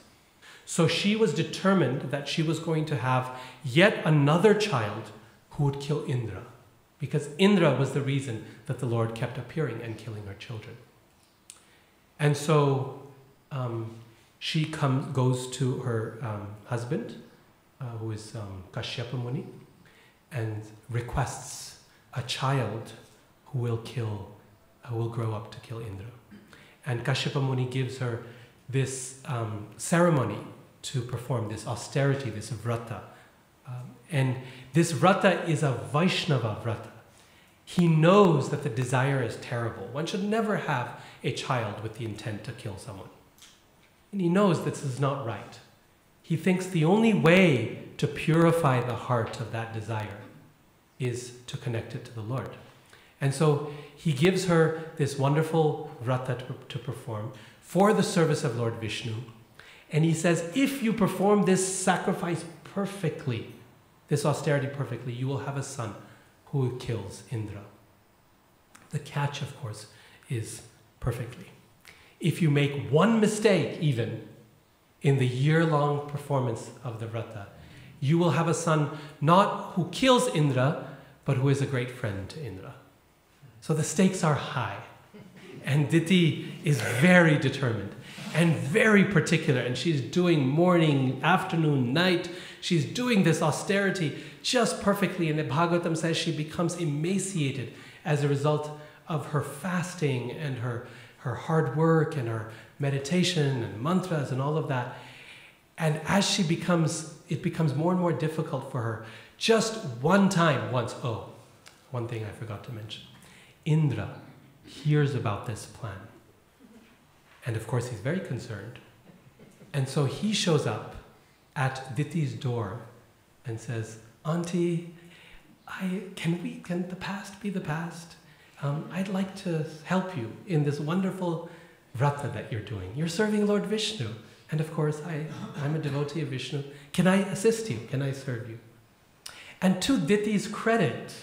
So she was determined that she was going to have yet another child who would kill Indra, because Indra was the reason that the Lord kept appearing and killing her children. And so she goes to her husband, who is Kashyapa Muni, and requests a child who will grow up to kill Indra. And Kashyapa Muni gives her this ceremony to perform this austerity, this vrata. And this vrata is a Vaishnava vrata. He knows that the desire is terrible. One should never have a child with the intent to kill someone. And he knows this is not right. He thinks the only way to purify the heart of that desire is to connect it to the Lord. And so he gives her this wonderful vrata to perform for the service of Lord Vishnu. And he says, if you perform this sacrifice perfectly, this austerity perfectly, you will have a son who kills Indra. The catch, of course, is perfectly. If you make one mistake even in the year-long performance of the vrata, you will have a son not who kills Indra, but who is a great friend to Indra. So the stakes are high. And Diti is very determined and very particular. And she's doing morning, afternoon, night. She's doing this austerity just perfectly. And the Bhagavatam says she becomes emaciated as a result of her fasting and her hard work and her meditation and mantras and all of that. And as she it becomes more and more difficult for her. Just one thing I forgot to mention. Indra hears about this plan. And of course, he's very concerned. And so he shows up at Diti's door and says, Auntie, can the past be the past? I'd like to help you in this wonderful vrata that you're doing. You're serving Lord Vishnu. And of course, I'm a devotee of Vishnu. Can I assist you? Can I serve you? And to Diti's credit,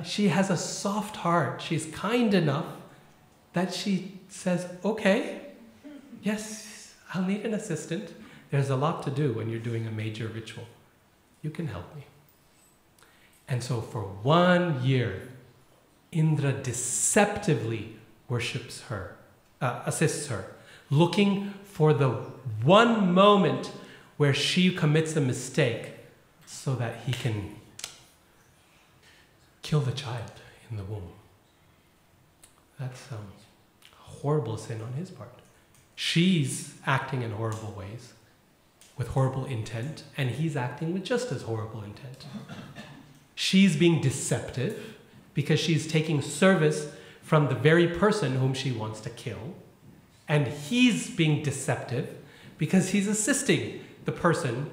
she has a soft heart. She's kind enough that she says, okay, yes, I'll need an assistant. There's a lot to do when you're doing a major ritual. You can help me. And so for 1 year, Indra deceptively worships her, assists her, looking for the one moment where she commits a mistake so that he can kill the child in the womb. That's a horrible sin on his part. She's acting in horrible ways, with horrible intent, and he's acting with just as horrible intent. She's being deceptive because she's taking service from the very person whom she wants to kill, and he's being deceptive because he's assisting the person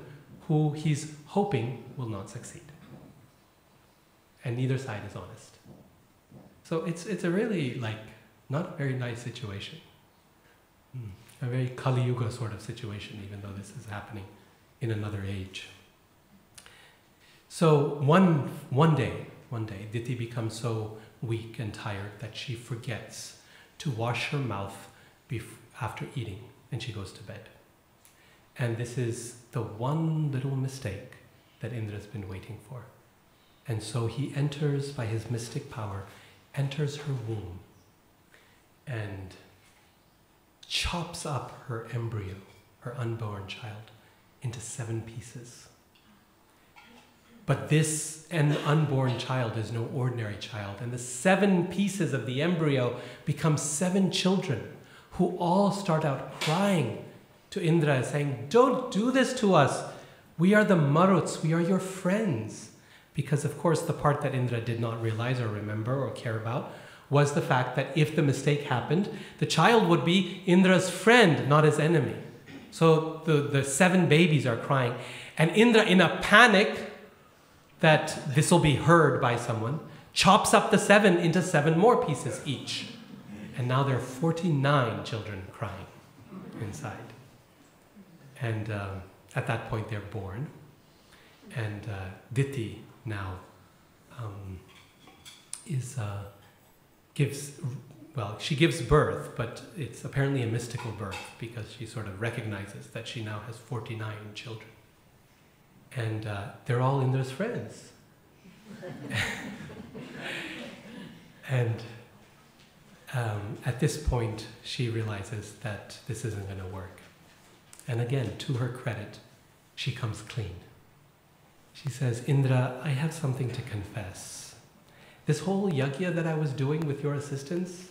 who he's hoping will not succeed. And neither side is honest. So it's a really not a very nice situation. A very Kali Yuga sort of situation, even though this is happening in another age. So one day, Diti becomes so weak and tired that she forgets to wash her mouth after eating, and she goes to bed. And this is the one little mistake that Indra's been waiting for. And so he enters, by his mystic power, enters her womb and chops up her embryo, her unborn child, into 7 pieces. But this unborn child is no ordinary child, and the 7 pieces of the embryo become 7 children who all start out crying to Indra, saying, "Don't do this to us. We are the Maruts, we are your friends." Because, of course, the part that Indra did not realize or remember or care about was the fact that if the mistake happened, the child would be Indra's friend, not his enemy. So the 7 babies are crying. And Indra, in a panic that this will be heard by someone, chops up the 7 into 7 more pieces each. And now there are 49 children crying inside. And at that point, they're born. And Diti now she gives birth, but it's apparently a mystical birth because she sort of recognizes that she now has 49 children. And they're all Indra's friends. And at this point, she realizes that this isn't going to work. And again, to her credit, she comes clean. She says, "Indra, I have something to confess. This whole yajna that I was doing with your assistance,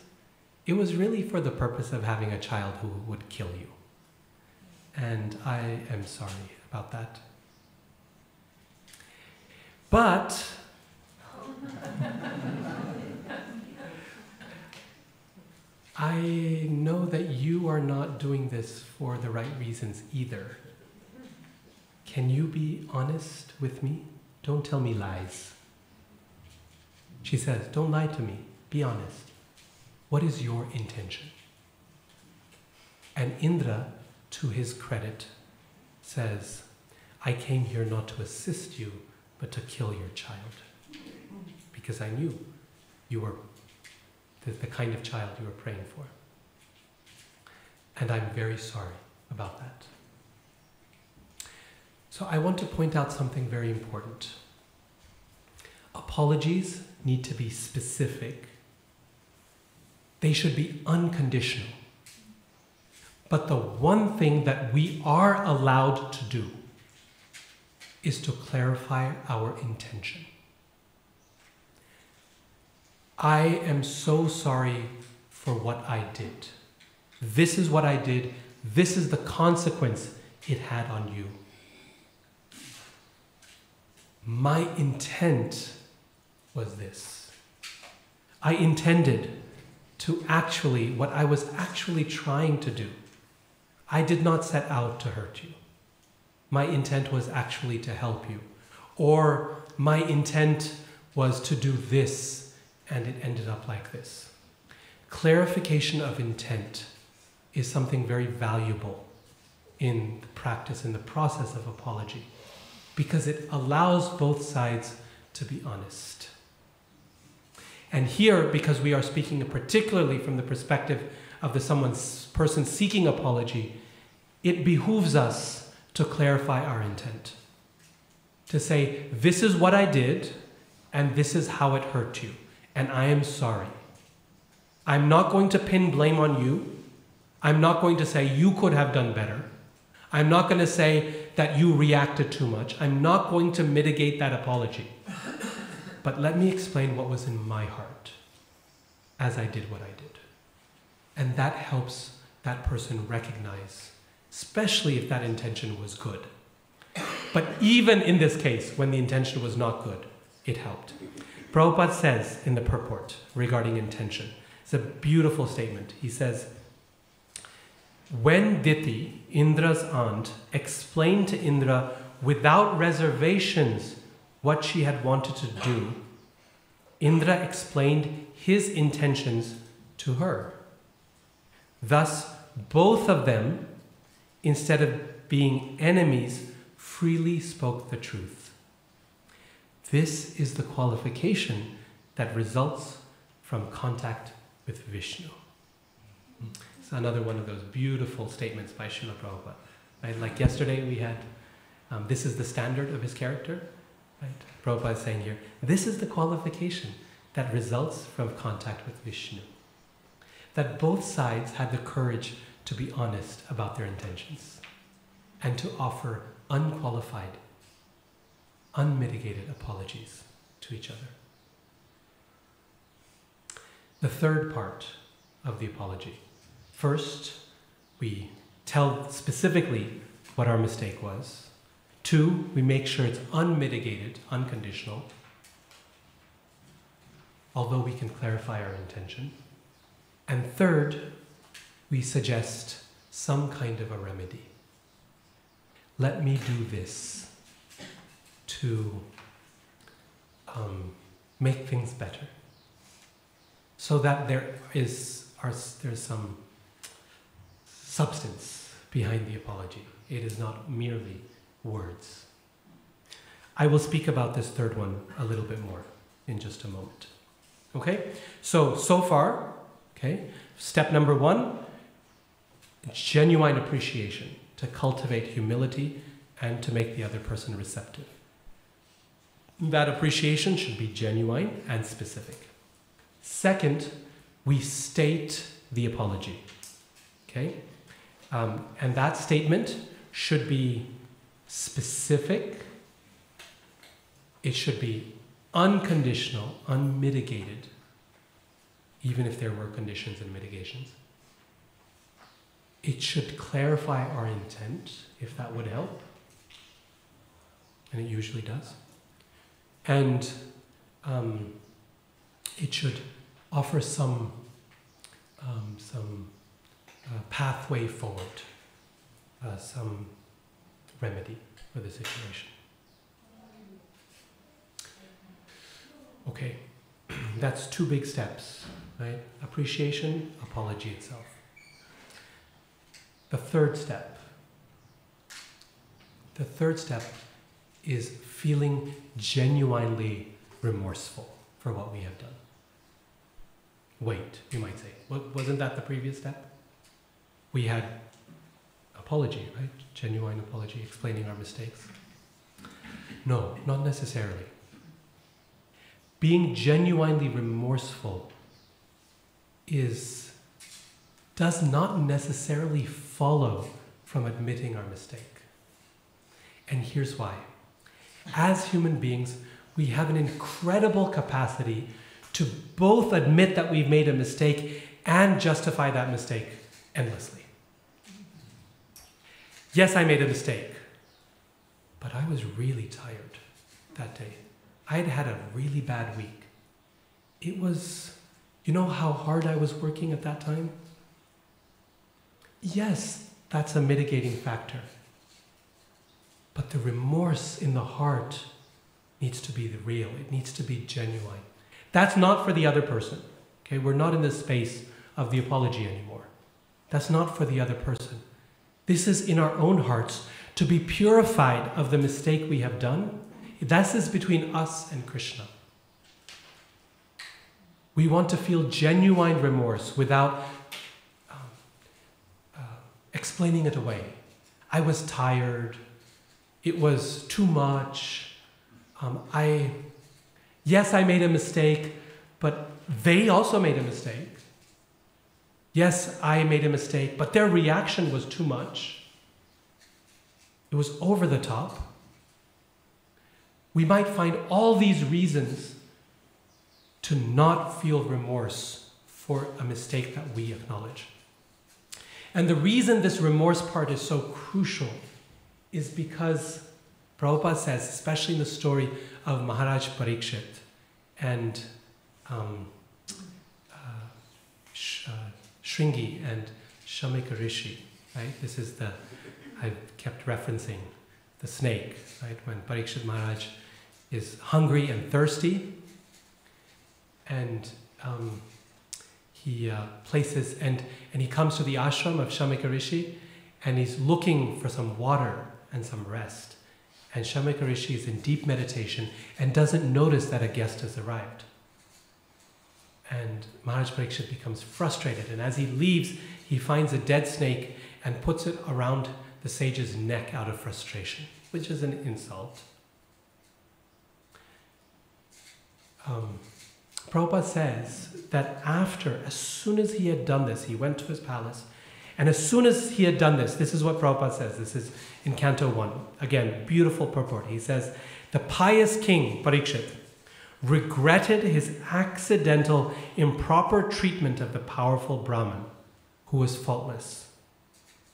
it was really for the purpose of having a child who would kill you. And I am sorry about that. But I know that you are not doing this for the right reasons either. Can you be honest with me? Don't tell me lies. She says, don't lie to me. Be honest. What is your intention? And Indra, to his credit, says, I came here not to assist you, but to kill your child. Because I knew you were the kind of child you were praying for. And I'm very sorry about that. So I want to point out something very important. Apologies need to be specific. They should be unconditional. But the one thing that we are allowed to do is to clarify our intention. I am so sorry for what I did. This is what I did. This is the consequence it had on you. My intent was this. I intended to actually, what I was actually trying to do. I did not set out to hurt you. My intent was actually to help you. Or my intent was to do this, and it ended up like this. Clarification of intent is something very valuable in the practice, in the process of apology, because it allows both sides to be honest. And here, because we are speaking particularly from the perspective of the person seeking apology, it behooves us to clarify our intent. To say, this is what I did, and this is how it hurt you, and I am sorry. I'm not going to pin blame on you. I'm not going to say you could have done better. I'm not going to say that you reacted too much. I'm not going to mitigate that apology. But let me explain what was in my heart as I did what I did. And that helps that person recognize, especially if that intention was good. But even in this case, when the intention was not good, it helped. Prabhupada says in the purport regarding intention, it's a beautiful statement. He says, when Diti, Indra's aunt, explained to Indra without reservations what she had wanted to do, Indra explained his intentions to her. Thus, both of them, instead of being enemies, freely spoke the truth. This is the qualification that results from contact with Vishnu. It's another one of those beautiful statements by Srila Prabhupada. Right? Like yesterday we had, this is the standard of his character. Right? Prabhupada is saying here, this is the qualification that results from contact with Vishnu. That both sides had the courage to be honest about their intentions and to offer unqualified, unmitigated apologies to each other. The third part of the apology. First, we tell specifically what our mistake was. 2, we make sure it's unmitigated, unconditional, although we can clarify our intention. And third, we suggest some kind of a remedy. Let me do this to make things better, so that there's some substance behind the apology. It is not merely words. I will speak about this third one a little bit more in just a moment. Okay? So far, okay, step number 1, genuine appreciation, to cultivate humility and to make the other person receptive. That appreciation should be genuine and specific. Second, we state the apology. Okay? And that statement should be specific. It should be unconditional, unmitigated. even if there were conditions and mitigations. It should clarify our intent, if that would help. And it usually does. And it should offer some pathway forward, some remedy for the situation. Okay, that's 2 big steps, right? Appreciation, apology itself. The third step is feeling genuinely remorseful for what we have done. Wait, you might say. Wasn't that the previous step? We had apology, right? Genuine apology, explaining our mistakes. No, not necessarily. Being genuinely remorseful does not necessarily follow from admitting our mistake. And here's why. As human beings, we have an incredible capacity to both admit that we've made a mistake and justify that mistake endlessly. Yes, I made a mistake, but I was really tired that day. I had had a really bad week. It was, you know how hard I was working at that time? Yes, that's a mitigating factor. But the remorse in the heart needs to be the real. It needs to be genuine. That's not for the other person. Okay, we're not in the space of the apology anymore. That's not for the other person. This is in our own hearts to be purified of the mistake we have done. This is between us and Krishna. We want to feel genuine remorse without explaining it away. I was tired. It was too much. Yes, I made a mistake, but they also made a mistake. Yes, I made a mistake, but their reaction was too much. It was over the top. We might find all these reasons to not feel remorse for a mistake that we acknowledge. And the reason this remorse part is so crucial is because Prabhupada says, especially in the story of Maharaj Parikshit and Shringi and Shamika Rishi, right? This is I've kept referencing the snake, right? When Parikshit Maharaj is hungry and thirsty, and he places, and he comes to the ashram of Shamika Rishi, and he's looking for some water and some rest. And Shamika Rishi is in deep meditation and doesn't notice that a guest has arrived. And Maharaj Parikshit becomes frustrated, and as he leaves, he finds a dead snake and puts it around the sage's neck out of frustration, which is an insult. Prabhupada says that as soon as he had done this, he went to his palace, and as soon as he had done this, this is what Prabhupada says, this is in Canto 1. Again, beautiful purport. He says, the pious king, Parikshit, regretted his accidental, improper treatment of the powerful Brahmin, who was faultless.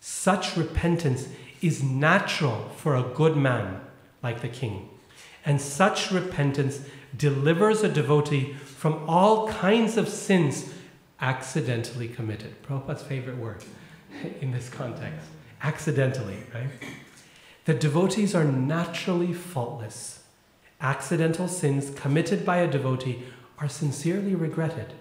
Such repentance is natural for a good man like the king, and such repentance delivers a devotee from all kinds of sins accidentally committed. Prabhupada's favorite word in this context. Accidentally, right? The devotees are naturally faultless. Accidental sins committed by a devotee are sincerely regretted.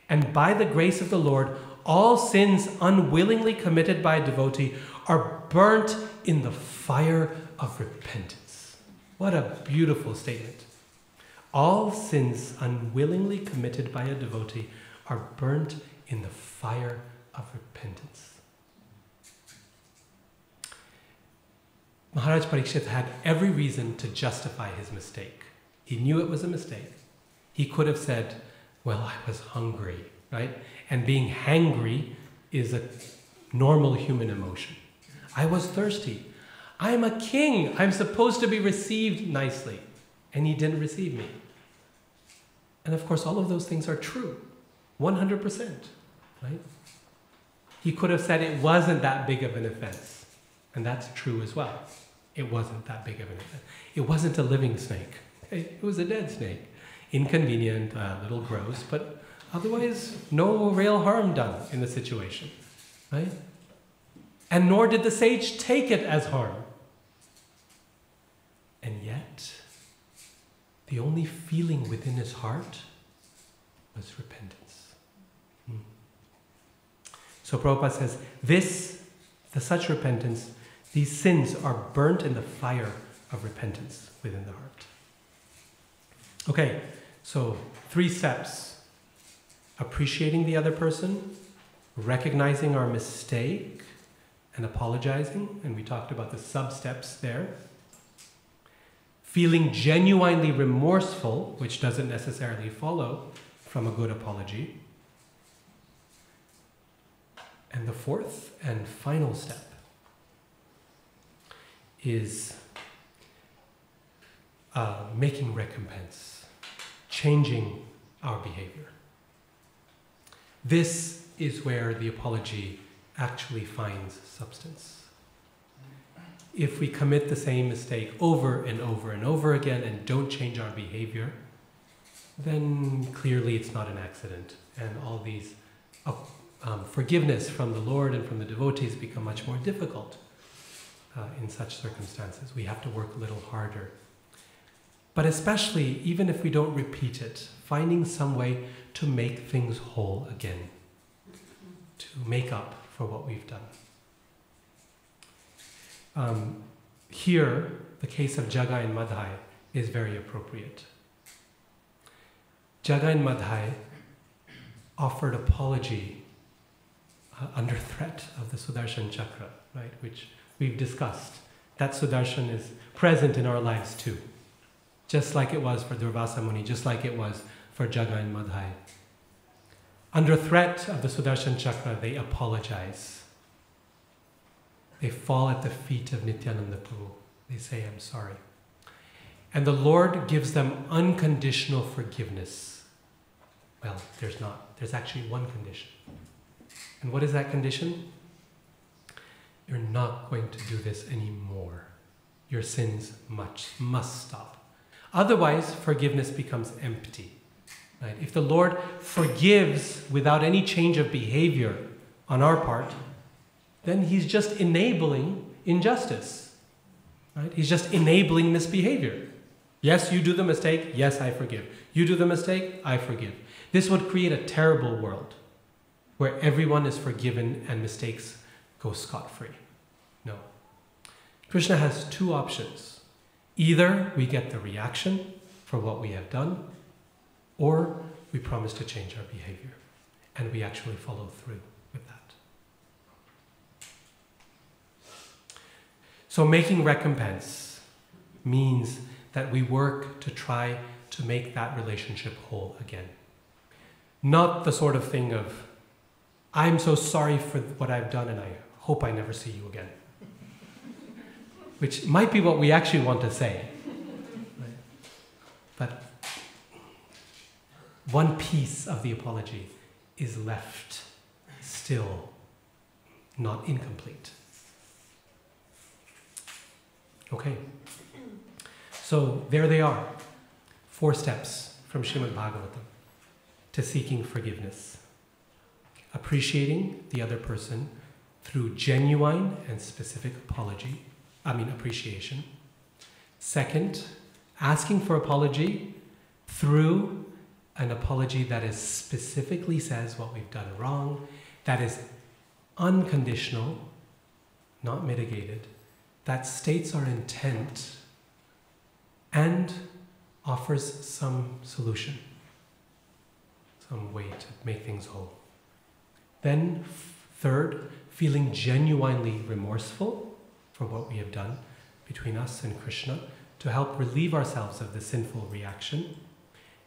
And by the grace of the Lord, all sins unwillingly committed by a devotee are burnt in the fire of repentance. What a beautiful statement. All sins unwillingly committed by a devotee are burnt in the fire of repentance. Maharaj Parikshit had every reason to justify his mistake. He knew it was a mistake. He could have said, well, I was hungry, right? And being hangry is a normal human emotion. I was thirsty. I'm a king. I'm supposed to be received nicely. And he didn't receive me. And of course, all of those things are true. 100%, right? He could have said it wasn't that big of an offense. And that's true as well. It wasn't that big of an offense. It wasn't a living snake. It was a dead snake. Inconvenient, a little gross, but otherwise no real harm done in the situation, right? And nor did the sage take it as harm. And yet, the only feeling within his heart was repentance. So Prabhupada says, such repentance, these sins are burnt in the fire of repentance within the heart. Okay, so 3 steps. Appreciating the other person, recognizing our mistake, and apologizing. And we talked about the sub-steps there. Feeling genuinely remorseful, which doesn't necessarily follow from a good apology. And the 4th and final step is making recompense, changing our behavior. This is where the apology actually finds substance. If we commit the same mistake over and over and over again and don't change our behavior, then clearly it's not an accident, and all these forgiveness from the Lord and from the devotees become much more difficult in such circumstances. We have to work a little harder. But especially, even if we don't repeat it, finding some way to make things whole again, to make up for what we've done. Here, the case of Jagai and Madhai is very appropriate. Jagai and Madhai offered apology under threat of the Sudarshan Chakra, right, which we've discussed. That Sudarshan is present in our lives too, just like it was for Durvasa Muni, just like it was for Jagai and Madhai. Under threat of the Sudarshan Chakra, they apologize. They fall at the feet of Nityananda Prabhu. They say, I'm sorry. And the Lord gives them unconditional forgiveness. Well, there's not. There's actually one condition. And what is that condition? You're not going to do this anymore. Your sins must stop. Otherwise, forgiveness becomes empty. Right? If the Lord forgives without any change of behavior on our part, then He's just enabling injustice. Right? He's just enabling misbehavior. Yes, you do the mistake. Yes, I forgive. You do the mistake. I forgive. This would create a terrible world where everyone is forgiven and mistakes go scot-free. No. Krishna has 2 options. Either we get the reaction for what we have done, or we promise to change our behavior, and we actually follow through with that. So making recompense means that we work to try to make that relationship whole again. Not the sort of thing of, I'm so sorry for what I've done and I hope I never see you again. Which might be what we actually want to say. Right? But one piece of the apology is left still not incomplete. Okay. So there they are. 4 steps from Srimad Bhagavatam to seeking forgiveness. Appreciating the other person through genuine and specific appreciation. Second, asking for apology through an apology that is specifically says what we've done wrong, that is unconditional, not mitigated, that states our intent and offers some solution, some way to make things whole. Then, third, feeling genuinely remorseful for what we have done between us and Krishna to help relieve ourselves of the sinful reaction.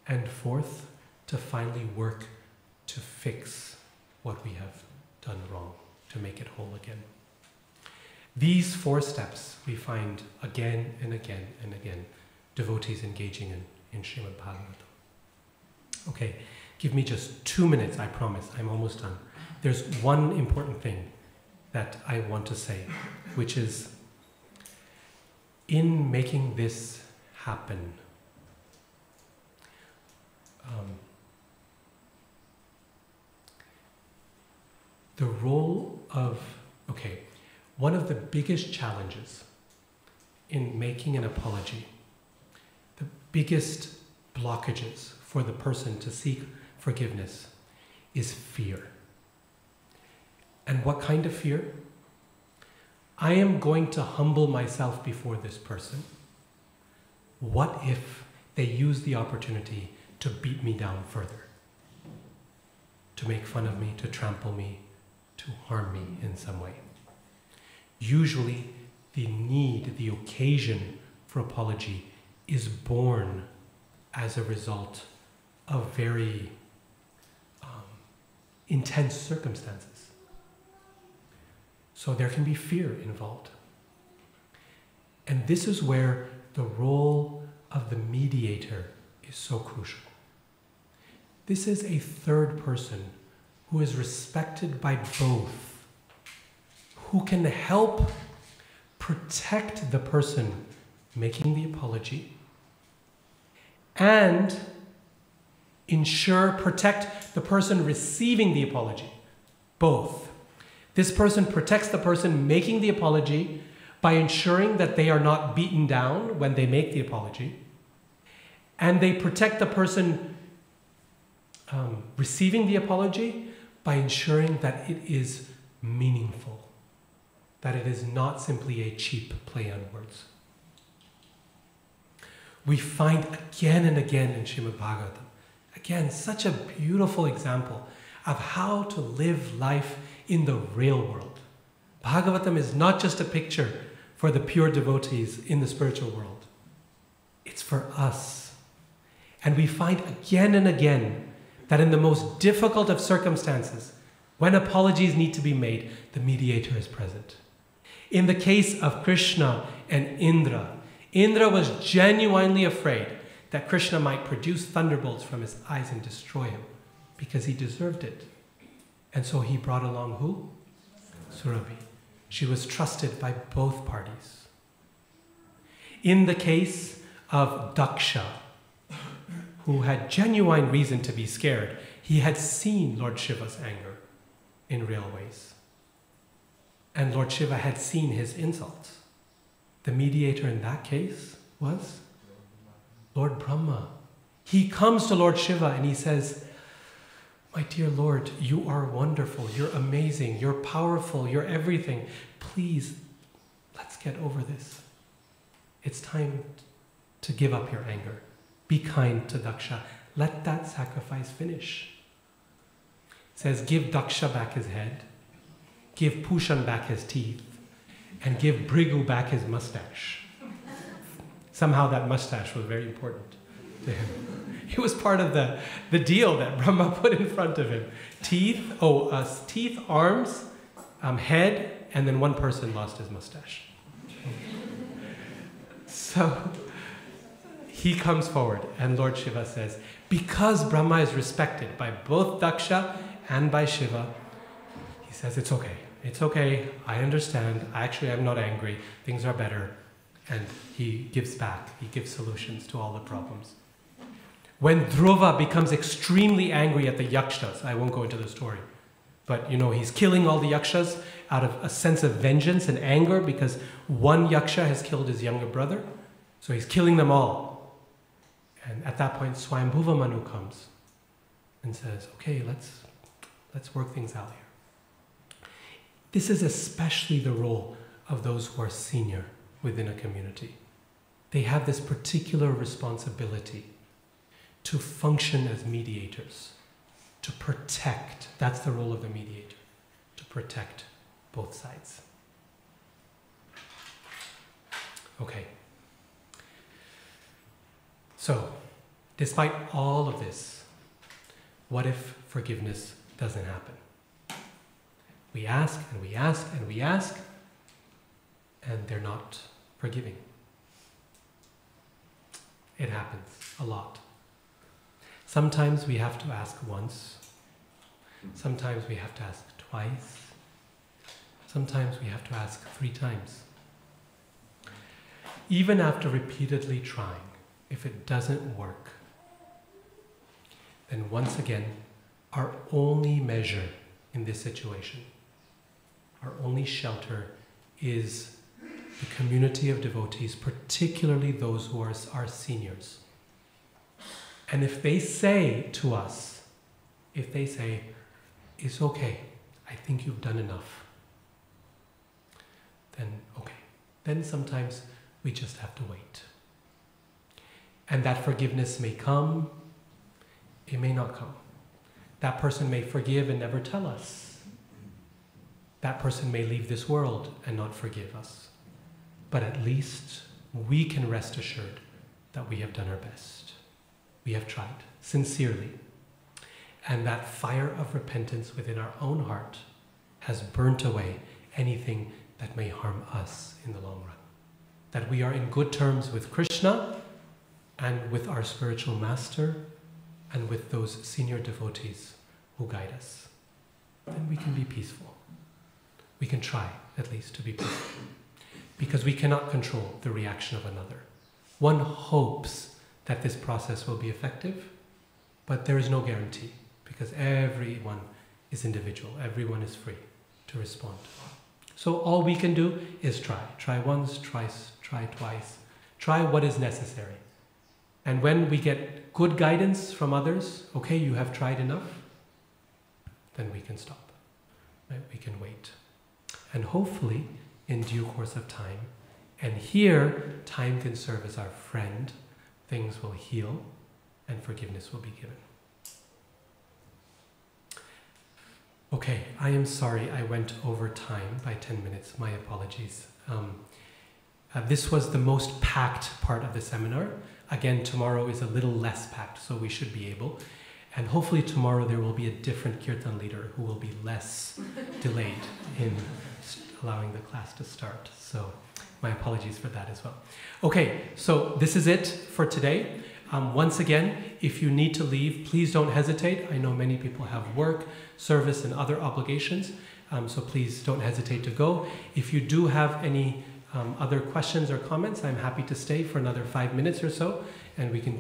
And fourth, to finally work to fix what we have done wrong, to make it whole again. These 4 steps we find again and again and again devotees engaging in Srimad Bhagavatam. Okay, Give me just 2 minutes, I promise. I'm almost done. There's one important thing that I want to say, which is, in making this happen, the role of, one of the biggest challenges in making an apology, the biggest blockages for the person to seek forgiveness is fear. And what kind of fear? I am going to humble myself before this person. What if they use the opportunity to beat me down further? To make fun of me, to trample me, to harm me in some way. Usually, the need, the occasion for apology is born as a result of very intense circumstances. So there can be fear involved. And this is where the role of the mediator is so crucial. This is a third person who is respected by both, who can help protect the person making the apology and protect the person receiving the apology. Both. This person protects the person making the apology by ensuring that they are not beaten down when they make the apology. And they protect the person receiving the apology by ensuring that it is meaningful, that it is not simply a cheap play on words. We find again and again in Srimad Bhagavatam, again, such a beautiful example of how to live life in the real world. Bhagavatam is not just a picture for the pure devotees in the spiritual world. It's for us. And we find again and again that in the most difficult of circumstances, when apologies need to be made, the mediator is present. In the case of Krishna and Indra, Indra was genuinely afraid that Krishna might produce thunderbolts from his eyes and destroy him because he deserved it. And so he brought along who? Surabhi. She was trusted by both parties. In the case of Daksha, who had genuine reason to be scared, he had seen Lord Shiva's anger in real ways. And Lord Shiva had seen his insults. The mediator in that case was Lord Brahma. He comes to Lord Shiva and he says, "My dear Lord, you are wonderful, you're amazing, you're powerful, you're everything. Please, let's get over this. It's time to give up your anger. Be kind to Daksha. Let that sacrifice finish." It says, give Daksha back his head, give Pushan back his teeth, and give Bhrigu back his mustache. Somehow that mustache was very important to him. It was part of the deal that Brahma put in front of him. Teeth, arms, head, and then one person lost his mustache. So he comes forward and Lord Shiva says, because Brahma is respected by both Daksha and by Shiva, he says, it's okay, I understand, I'm not angry, things are better. And he gives solutions to all the problems. When Dhruva becomes extremely angry at the Yakshas, I won't go into the story, but he's killing all the Yakshas out of a sense of vengeance and anger because one Yaksha has killed his younger brother, so he's killing them all. And at that point, Swayambhuva Manu comes and says, okay, let's work things out here. This is especially the role of those who are senior within a community. They have this particular responsibility to function as mediators, to protect. That's the role of the mediator, to protect both sides. Okay. So, despite all of this, what if forgiveness doesn't happen? We ask and we ask and we ask, and they're not forgiving. It happens a lot. Sometimes we have to ask once. Sometimes we have to ask twice. Sometimes we have to ask 3 times. Even after repeatedly trying, if it doesn't work, then once again, our only measure in this situation, our only shelter is the community of devotees, particularly those who are our seniors. And if they say to us, it's okay, I think you've done enough, then okay. Then sometimes we just have to wait. And that forgiveness may come, it may not come. That person may forgive and never tell us. That person may leave this world and not forgive us. But at least we can rest assured that we have done our best. We have tried, sincerely. And that fire of repentance within our own heart has burnt away anything that may harm us in the long run. That we are in good terms with Krishna and with our spiritual master and with those senior devotees who guide us. Then we can be peaceful. We can try, at least, to be peaceful. Because we cannot control the reaction of another. One hopes that this process will be effective, but there is no guarantee, because everyone is individual. Everyone is free to respond. So all we can do is try. Try once, try twice. Try what is necessary. And when we get good guidance from others, okay, you have tried enough, then we can stop. Right? We can wait. And hopefully, in due course of time, and here, time can serve as our friend, things will heal, and forgiveness will be given. Okay, I am sorry I went over time by 10 minutes. My apologies. This was the most packed part of the seminar. Again, tomorrow is a little less packed, so we should be able. And hopefully tomorrow there will be a different kirtan leader who will be less delayed in allowing the class to start. So my apologies for that as well. Okay, so this is it for today. Once again, if you need to leave, please don't hesitate. I know many people have work, service, and other obligations, so please don't hesitate to go. If you do have any other questions or comments, I'm happy to stay for another 5 minutes or so, and we can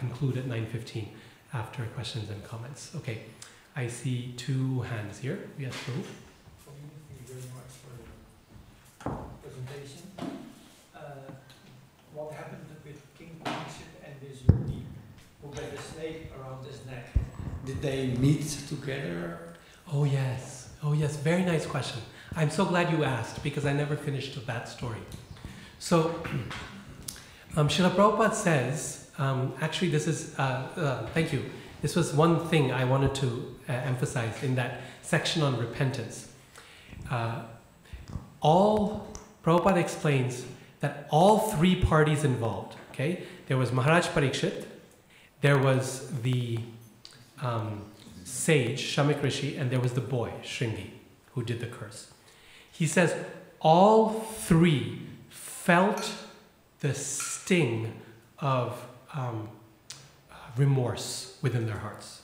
conclude at 9:15 after questions and comments. Okay, I see 2 hands here. Yes, Prabhu. Thank you very much for your presentation. What happened with King Parikshit and this yogi who got a snake around his neck? Did they meet together? Oh yes, very nice question. I'm so glad you asked, because I never finished that story. So, Srila Prabhupada says, actually this is, thank you, this was one thing I wanted to emphasize in that section on repentance. Prabhupada explains that all 3 parties involved, okay? There was Maharaj Parikshit, there was the sage, Shamik Rishi, and there was the boy, Shringi, who did the curse. He says all 3 felt the sting of remorse within their hearts.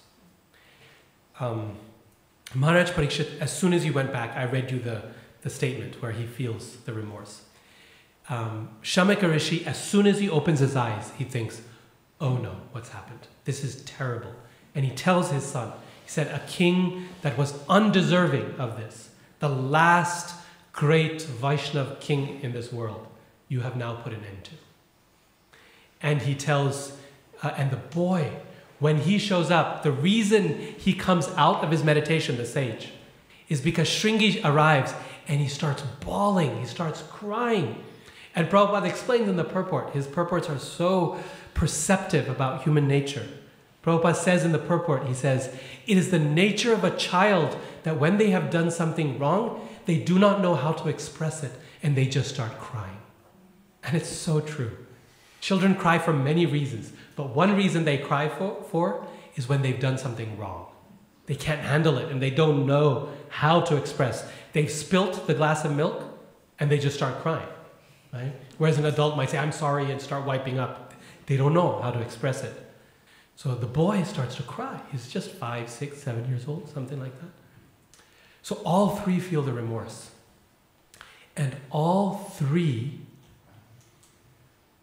Maharaj Parikshit, as soon as you went back, I read you the statement where he feels the remorse. Shamika Rishi, as soon as he opens his eyes, he thinks, oh no, what's happened? This is terrible. And he tells his son, he said, a king that was undeserving of this, the last great Vaishnav king in this world, you have now put an end to. And he tells, and the boy, when he shows up, the reason he comes out of his meditation, the sage, is because Shringi arrives and he starts bawling, he starts crying. And Prabhupada explains in the purport, his purports are so perceptive about human nature. Prabhupada says in the purport, he says, it is the nature of a child that when they have done something wrong, they do not know how to express it, and they just start crying. And it's so true. Children cry for many reasons, but one reason they cry for is when they've done something wrong. They can't handle it, and they don't know how to express. They've spilt the glass of milk, and they just start crying. Right? Whereas an adult might say, I'm sorry, and start wiping up. They don't know how to express it. So the boy starts to cry. He's just 5, 6, 7 years old, something like that. So all three feel the remorse. And all three,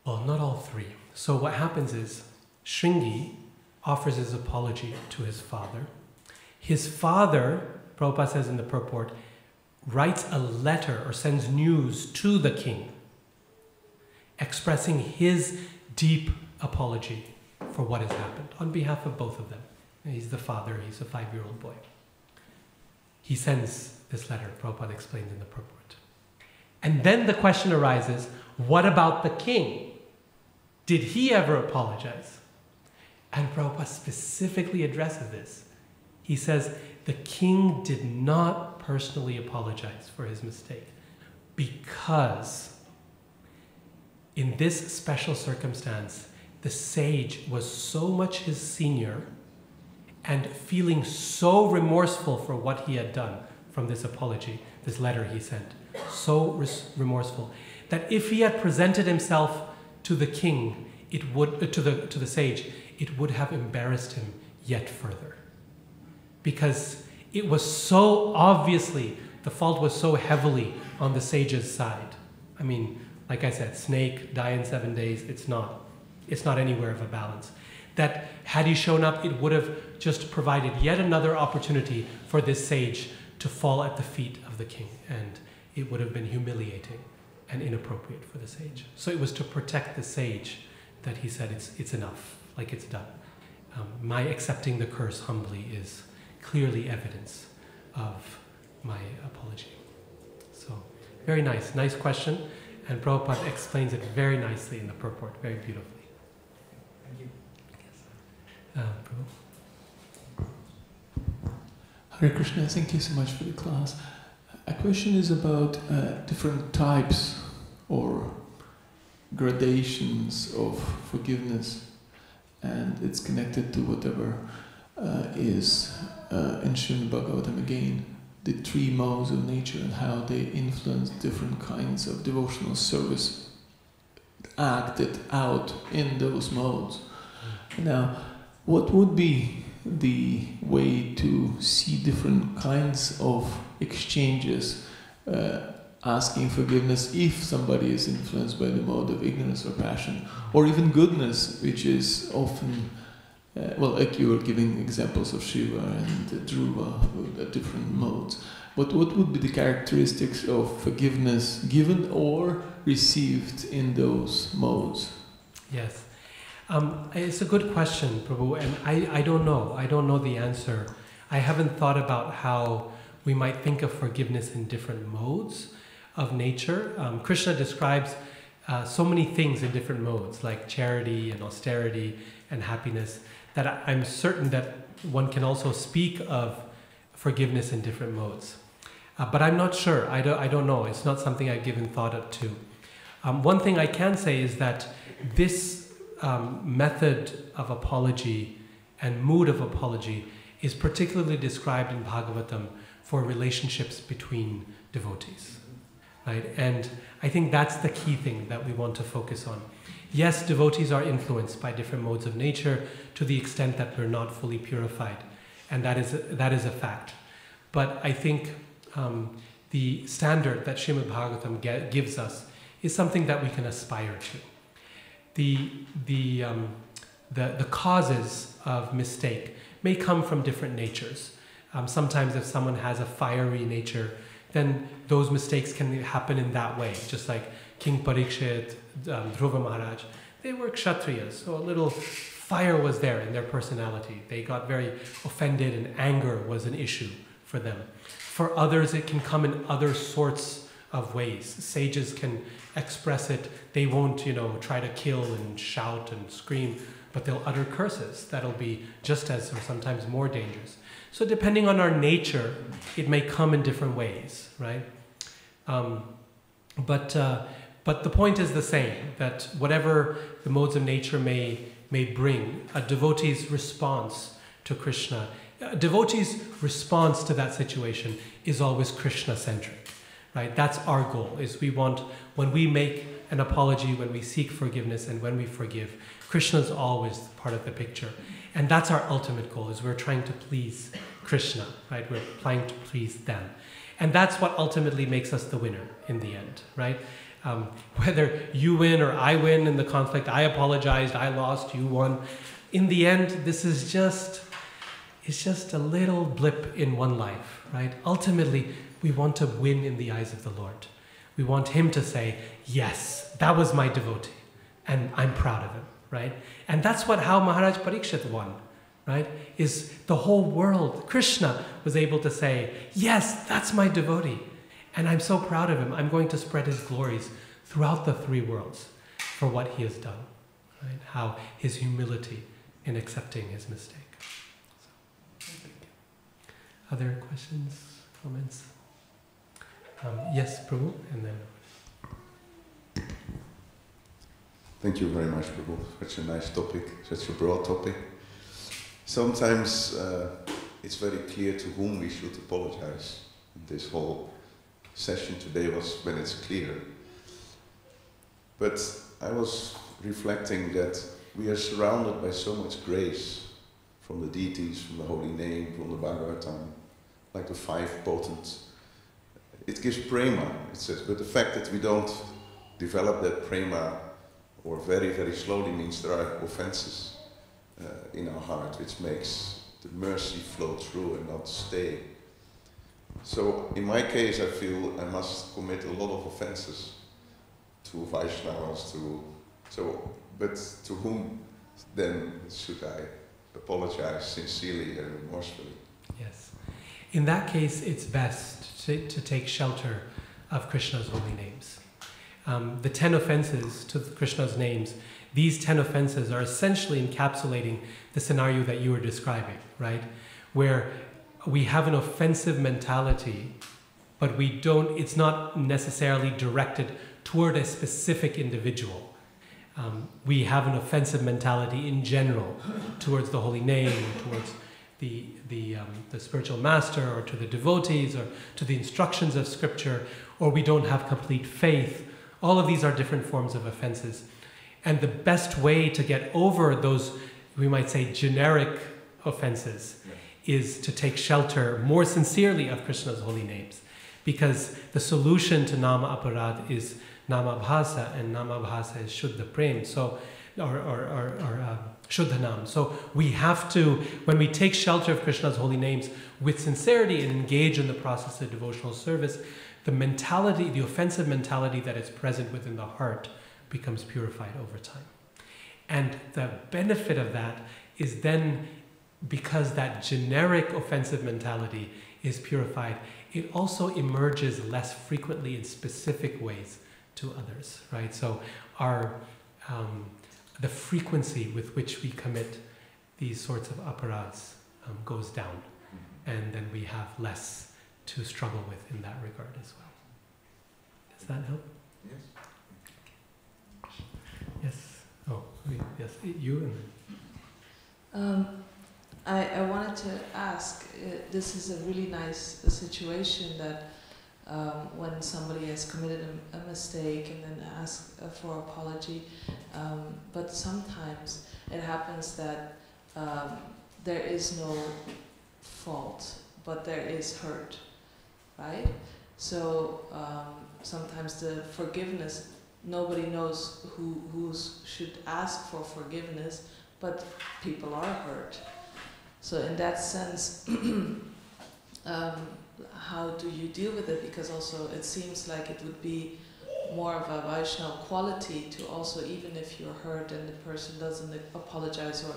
well, not all three. So what happens is Shringi offers his apology to his father. His father, Prabhupada says in the purport, writes a letter or sends news to the king expressing his deep apology for what has happened on behalf of both of them. He's the father, he's a 5-year-old boy. He sends this letter, Prabhupada explains in the purport. And then the question arises, what about the king? Did he ever apologize? And Prabhupada specifically addresses this. He says, the king did not personally apologize for his mistake because in this special circumstance, the sage was so much his senior and feeling so remorseful for what he had done from this apology, this letter he sent, so remorseful, that if he had presented himself to the king, it would, to the sage, it would have embarrassed him yet further. Because it was so obviously, the fault was so heavily on the sage's side. I mean, like I said, snake, die in 7 days, it's not anywhere of a balance. That had he shown up, it would have just provided yet another opportunity for this sage to fall at the feet of the king, and it would have been humiliating and inappropriate for the sage. So it was to protect the sage that he said it's enough, like it's done. My accepting the curse humbly is clearly evidence of my apology. So very nice question, and Prabhupada explains it very nicely in the purport, very beautifully. Thank you. Prabhu. Hare Krishna, thank you so much for the class. A question is about different types or gradations of forgiveness, and it's connected to whatever is in Srimad Bhagavatam again, the 3 modes of nature and how they influence different kinds of devotional service acted out in those modes. Now, what would be the way to see different kinds of exchanges asking forgiveness if somebody is influenced by the mode of ignorance or passion, or even goodness, which is often, well, like you were giving examples of Shiva and Dhruva, different modes. But what would be the characteristics of forgiveness given or received in those modes? Yes. It's a good question, Prabhu, and I don't know. I don't know the answer. I haven't thought about how we might think of forgiveness in different modes of nature. Krishna describes so many things in different modes, like charity and austerity and happiness, that I'm certain that one can also speak of forgiveness in different modes. But I'm not sure. I don't know. It's not something I've given thought to. One thing I can say is that this method of apology and mood of apology is particularly described in Bhagavatam for relationships between devotees, right? And I think that's the key thing that we want to focus on. Yes, devotees are influenced by different modes of nature to the extent that we're not fully purified, and that is a fact. But I think the standard that Srimad Bhagavatam gives us is something that we can aspire to. The causes of mistake may come from different natures. Sometimes if someone has a fiery nature, then those mistakes can happen in that way. Just like King Parikshit, Dhruva Maharaj, they were Kshatriyas, so a little fire was there in their personality. They got very offended and anger was an issue for them. For others, it can come in other sorts of ways. Sages can express it. They won't, try to kill and shout and scream, but they'll utter curses that'll be just as or sometimes more dangerous. So depending on our nature, it may come in different ways, right? But the point is the same, that whatever the modes of nature may bring, a devotee's response to Krishna, a devotee's response to that situation is always Krishna-centric. right? That's our goal, is we want, when we make an apology, when we seek forgiveness, and when we forgive, Krishna's always part of the picture. And that's our ultimate goal, is we're trying to please Krishna, right? We're trying to please them. And that's what ultimately makes us the winner in the end, right? Whether you win or I win in the conflict, I apologized, I lost, you won. In the end, this is it's just a little blip in one life, right? Ultimately, we want to win in the eyes of the Lord. We want Him to say, yes, that was my devotee, and I'm proud of him, right? And that's how Maharaj Parikshit won, right? Is the whole world, Krishna was able to say, yes, that's my devotee, and I'm so proud of him. I'm going to spread his glories throughout the three worlds for what he has done, right? How his humility in accepting his mistake. So, other questions, comments? Yes, Prabhu, and then... Thank you very much, Prabhu. Such a nice topic, such a broad topic. Sometimes it's very clear to whom we should apologize. This whole session today was when it's clear. But I was reflecting that we are surrounded by so much grace from the deities, from the holy name, from the Bhagavatam, like the five potent. It gives prema, it says, but the fact that we don't develop that prema, or very, very slowly, means there are offenses in our heart, which makes the mercy flow through and not stay. So in my case, I feel I must commit a lot of offenses to Vaishnavas, but to whom then should I apologize sincerely and remorsefully? Yes. In that case, it's best to take shelter of Krishna's holy names. The 10 offenses to Krishna's names, these 10 offenses are essentially encapsulating the scenario that you were describing, right? Where we have an offensive mentality, but it's not necessarily directed toward a specific individual. We have an offensive mentality in general towards the holy name, towards the spiritual master, or to the devotees, or to the instructions of scripture, or we don't have complete faith. All of these are different forms of offenses. And the best way to get over those, we might say, generic offenses is to take shelter more sincerely of Krishna's holy names. Because the solution to Nama Aparad is Nama Bhasa, and Nama Bhasa is Shuddha Prem, or Shuddha Nam. So we have to, when we take shelter of Krishna's holy names with sincerity and engage in the process of devotional service, the mentality, the offensive mentality that is present within the heart becomes purified over time. And the benefit of that is then, because that generic offensive mentality is purified, it also emerges less frequently in specific ways to others, right? So the frequency with which we commit these sorts of aparads goes down, and then we have less to struggle with in that regard as well. Does that help? Yes. Yes. Oh, yes. You and I wanted to ask. This is a really nice situation that when somebody has committed a mistake and then asks for apology, but sometimes it happens that there is no fault, but there is hurt. Right? So sometimes the forgiveness, nobody knows who should ask for forgiveness, but people are hurt. So in that sense, how do you deal with it? Because also it seems like it would be more of a Vaishnava quality to also, even if you're hurt and the person doesn't apologize, or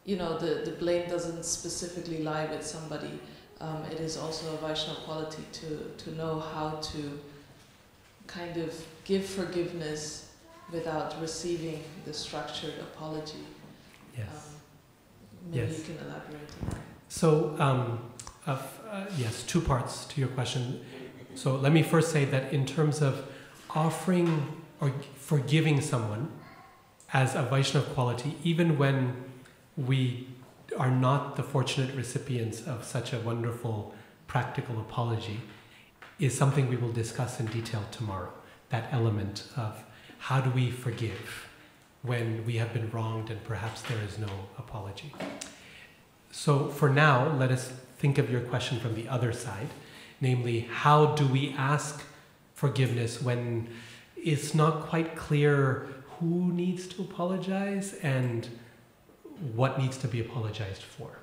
the blame doesn't specifically lie with somebody, it is also a Vaishnava quality to know how to kind of give forgiveness without receiving the structured apology. Yes. Maybe Yes. you can elaborate on that. So, yes, two parts to your question. So let me first say that in terms of offering or forgiving someone as a Vaishnava quality, even when we are not the fortunate recipients of such a wonderful practical apology, is something we will discuss in detail tomorrow. That element of how do we forgive when we have been wronged and perhaps there is no apology. So for now, let us think of your question from the other side, namely, how do we ask forgiveness when it's not quite clear who needs to apologize and what needs to be apologized for?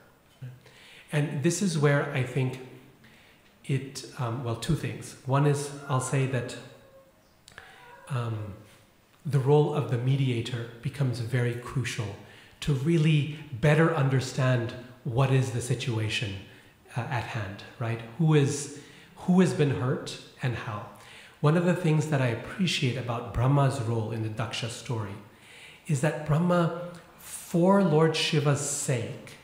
And this is where I think it, well, two things. One is, I'll say that the role of the mediator becomes very crucial to really better understand what is the situation at hand, right? Who has been hurt and how. One of the things that I appreciate about Brahma's role in the Daksha story is that Brahma, for Lord Shiva's sake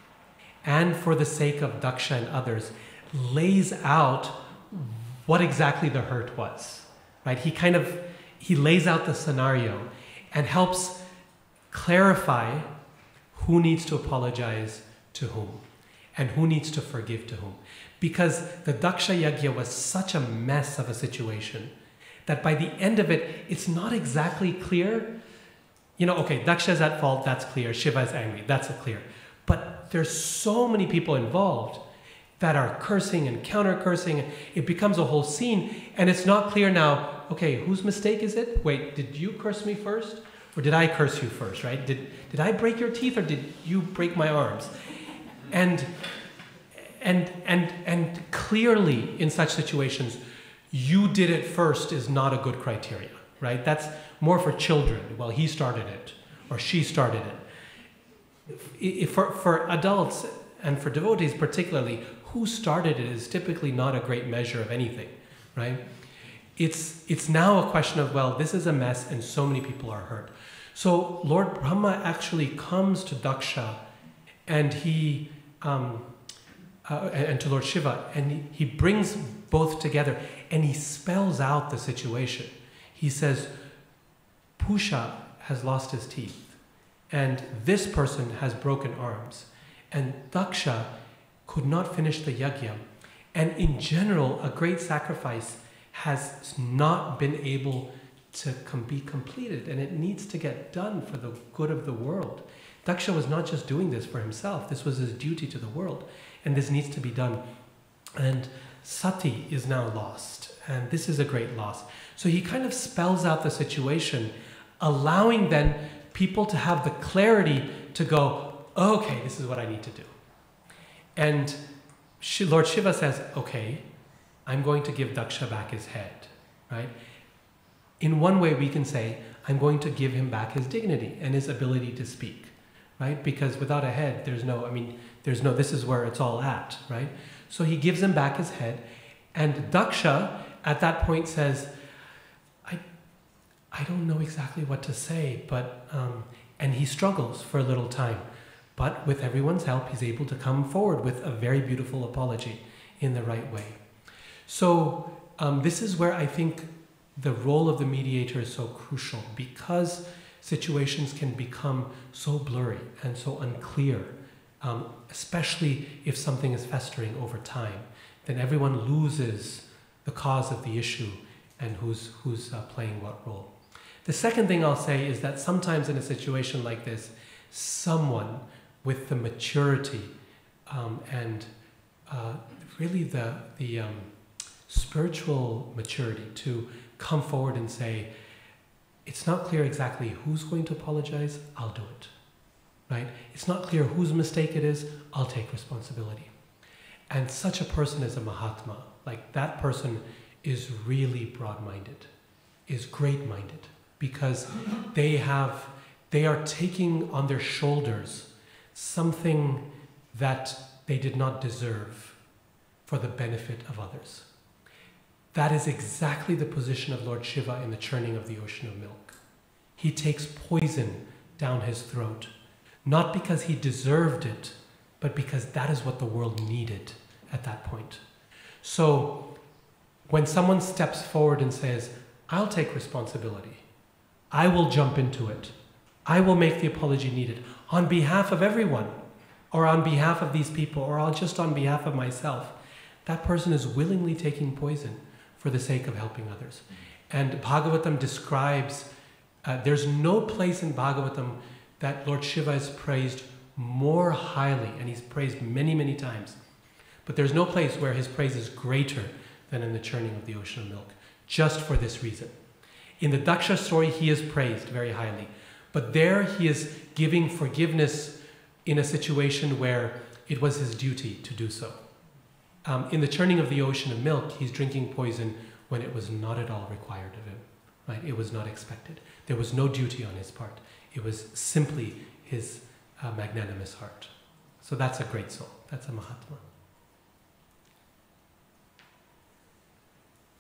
and for the sake of Daksha and others, lays out what exactly the hurt was, right? He lays out the scenario and helps clarify who needs to apologize to whom and who needs to forgive to whom. Because the Daksha Yajna was such a mess of a situation that by the end of it, it's not exactly clear. Okay, Daksha is at fault, that's clear. Shiva is angry, that's clear. But there's so many people involved that are cursing and counter-cursing. It becomes a whole scene, and it's not clear now, okay, whose mistake is it? Wait, did you curse me first? Or did I curse you first, right? Did I break your teeth, or did you break my arms? And clearly, in such situations, you did it first is not a good criteria, right? That's more for children. Well, he started it, or she started it. For adults, and for devotees particularly, who started it is typically not a great measure of anything, right? It's now a question of, well, this is a mess and so many people are hurt. So Lord Brahma actually comes to Daksha and and to Lord Shiva, and he brings both together and he spells out the situation. He says, Pusha has lost his teeth and this person has broken arms. And Daksha could not finish the yajna. And in general, a great sacrifice has not been able to be completed, and it needs to get done for the good of the world. Daksha was not just doing this for himself, this was his duty to the world, and this needs to be done. And Sati is now lost, and this is a great loss. So he kind of spells out the situation, allowing then people to have the clarity to go, okay, this is what I need to do. And Lord Shiva says, okay, I'm going to give Daksha back his head, right? In one way we can say, I'm going to give him back his dignity and his ability to speak, right? Because without a head, this is where it's all at, right? So he gives him back his head, and Daksha at that point says, I don't know exactly what to say, but, and he struggles for a little time. But with everyone's help, he's able to come forward with a very beautiful apology in the right way. So this is where I think the role of the mediator is so crucial, because situations can become so blurry and so unclear, especially if something is festering over time. Then everyone loses the cause of the issue and who's playing what role. The second thing I'll say is that sometimes in a situation like this, someone with the maturity and really the spiritual maturity to come forward and say, it's not clear exactly who's going to apologize, I'll do it, right? It's not clear whose mistake it is, I'll take responsibility. And such a person is a Mahatma. Like, that person is really broad-minded, is great-minded, because they are taking on their shoulders something that they did not deserve for the benefit of others. That is exactly the position of Lord Shiva in the churning of the ocean of milk. He takes poison down his throat, not because he deserved it, but because that is what the world needed at that point. So when someone steps forward and says, I'll take responsibility, I will jump into it, I will make the apology needed on behalf of everyone, or on behalf of these people, or just on behalf of myself, that person is willingly taking poison for for the sake of helping others. And Bhagavatam describes, there's no place in Bhagavatam that Lord Shiva is praised more highly, and he's praised many, many times. But there's no place where his praise is greater than in the churning of the ocean of milk, just for this reason. In the Daksha story, he is praised very highly, but there he is giving forgiveness in a situation where it was his duty to do so. In the churning of the ocean of milk, he's drinking poison when it was not at all required of him. Right? It was not expected. There was no duty on his part. It was simply his magnanimous heart. So that's a great soul. That's a Mahatma.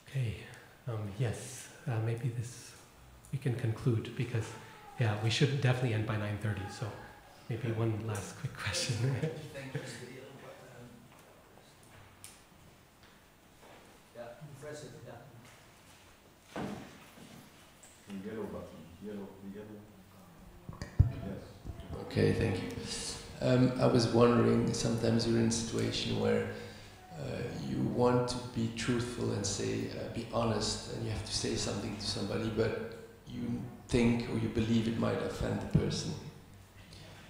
Okay. Yes. Maybe we can conclude because, yeah, we should definitely end by 9:30. So maybe one last quick question. Thank you, Mr. Deal. Yeah, press it. Yeah. The yellow button. Yellow. Yes. Okay, thank you. I was wondering, sometimes you're in a situation where you want to be truthful and say, be honest, and you have to say something to somebody, but you think or you believe it might offend the person.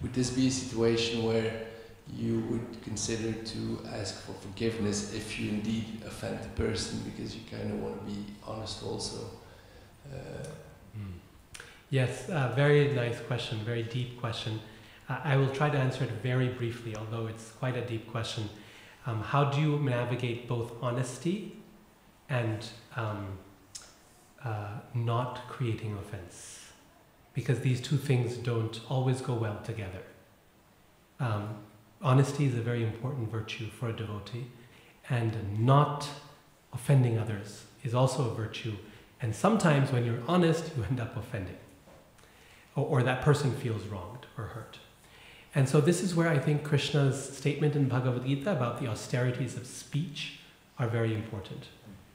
Would this be a situation where you would consider to ask for forgiveness if you indeed offend the person, because you kind of want to be honest also? Yes, very nice question, very deep question. I will try to answer it very briefly, although it's quite a deep question. How do you navigate both honesty and not creating offense? Because these two things don't always go well together. Honesty is a very important virtue for a devotee, and not offending others is also a virtue. And sometimes when you're honest, you end up offending, or that person feels wronged or hurt. And so this is where I think Krishna's statement in Bhagavad Gita about the austerities of speech are very important.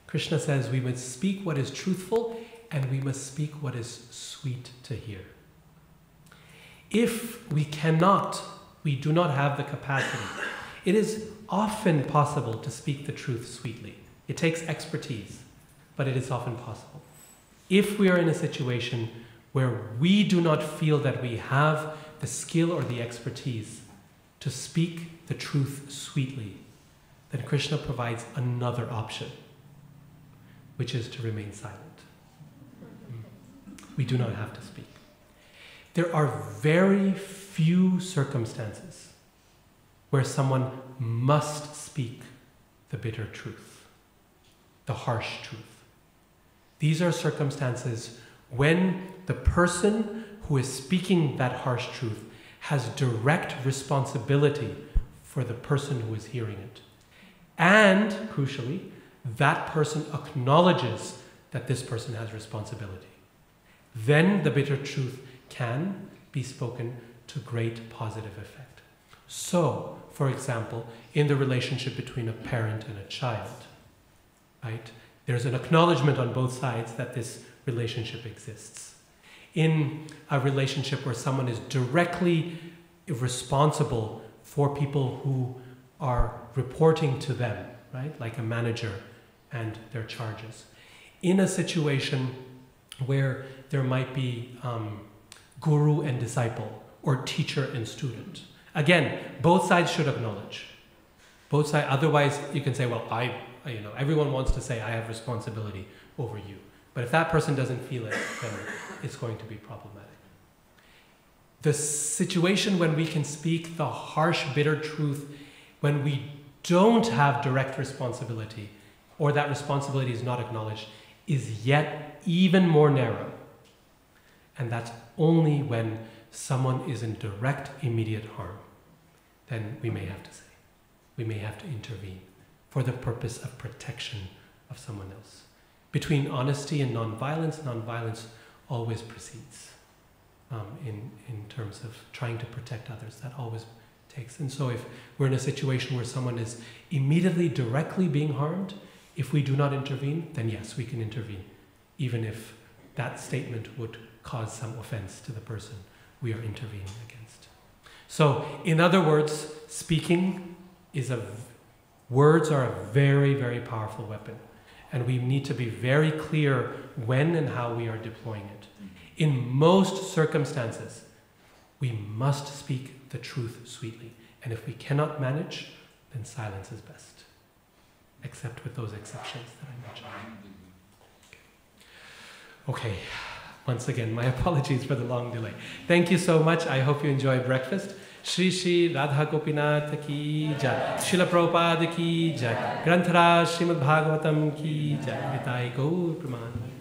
Krishna says we must speak what is truthful and we must speak what is sweet to hear. If we do not have the capacity, it is often possible to speak the truth sweetly. It takes expertise, but it is often possible. If we are in a situation where we do not feel that we have the skill or the expertise to speak the truth sweetly, then Krishna provides another option, which is to remain silent. We do not have to speak. There are very few circumstances where someone must speak the bitter truth, the harsh truth. These are circumstances when the person who is speaking that harsh truth has direct responsibility for the person who is hearing it. And, crucially, that person acknowledges that this person has responsibility. Then the bitter truth can be spoken to great positive effect. So, for example, in the relationship between a parent and a child, right? There's an acknowledgement on both sides that this relationship exists. In a relationship where someone is directly responsible for people who are reporting to them, right? Like a manager and their charges. In a situation where there might be guru and disciple, or teacher and student. Again, both sides should acknowledge. Both sides, otherwise you can say, well, everyone wants to say I have responsibility over you. But if that person doesn't feel it, then it's going to be problematic. The situation when we can speak the harsh, bitter truth, when we don't have direct responsibility, or that responsibility is not acknowledged, is yet even more narrow. And that's only when someone is in direct, immediate harm. Then we may have to say, we may have to intervene for the purpose of protection of someone else. Between honesty and nonviolence, nonviolence always precedes in terms of trying to protect others. That always takes. And so if we're in a situation where someone is immediately, directly being harmed, if we do not intervene, then yes, we can intervene, even if that statement would cause some offense to the person we are intervening against. So, in other words, speaking words are a very, very powerful weapon. And we need to be very clear when and how we are deploying it. In most circumstances, we must speak the truth sweetly. And if we cannot manage, then silence is best. Except with those exceptions that I mentioned. Okay. Once again, my apologies for the long delay. Thank you so much. I hope you enjoyed breakfast. Shri Shri Radha Gopinath ki jai. Srila Prabhupada ki jai. Granthara Srimad Bhagavatam ki jai. Nitai Gaur Praman.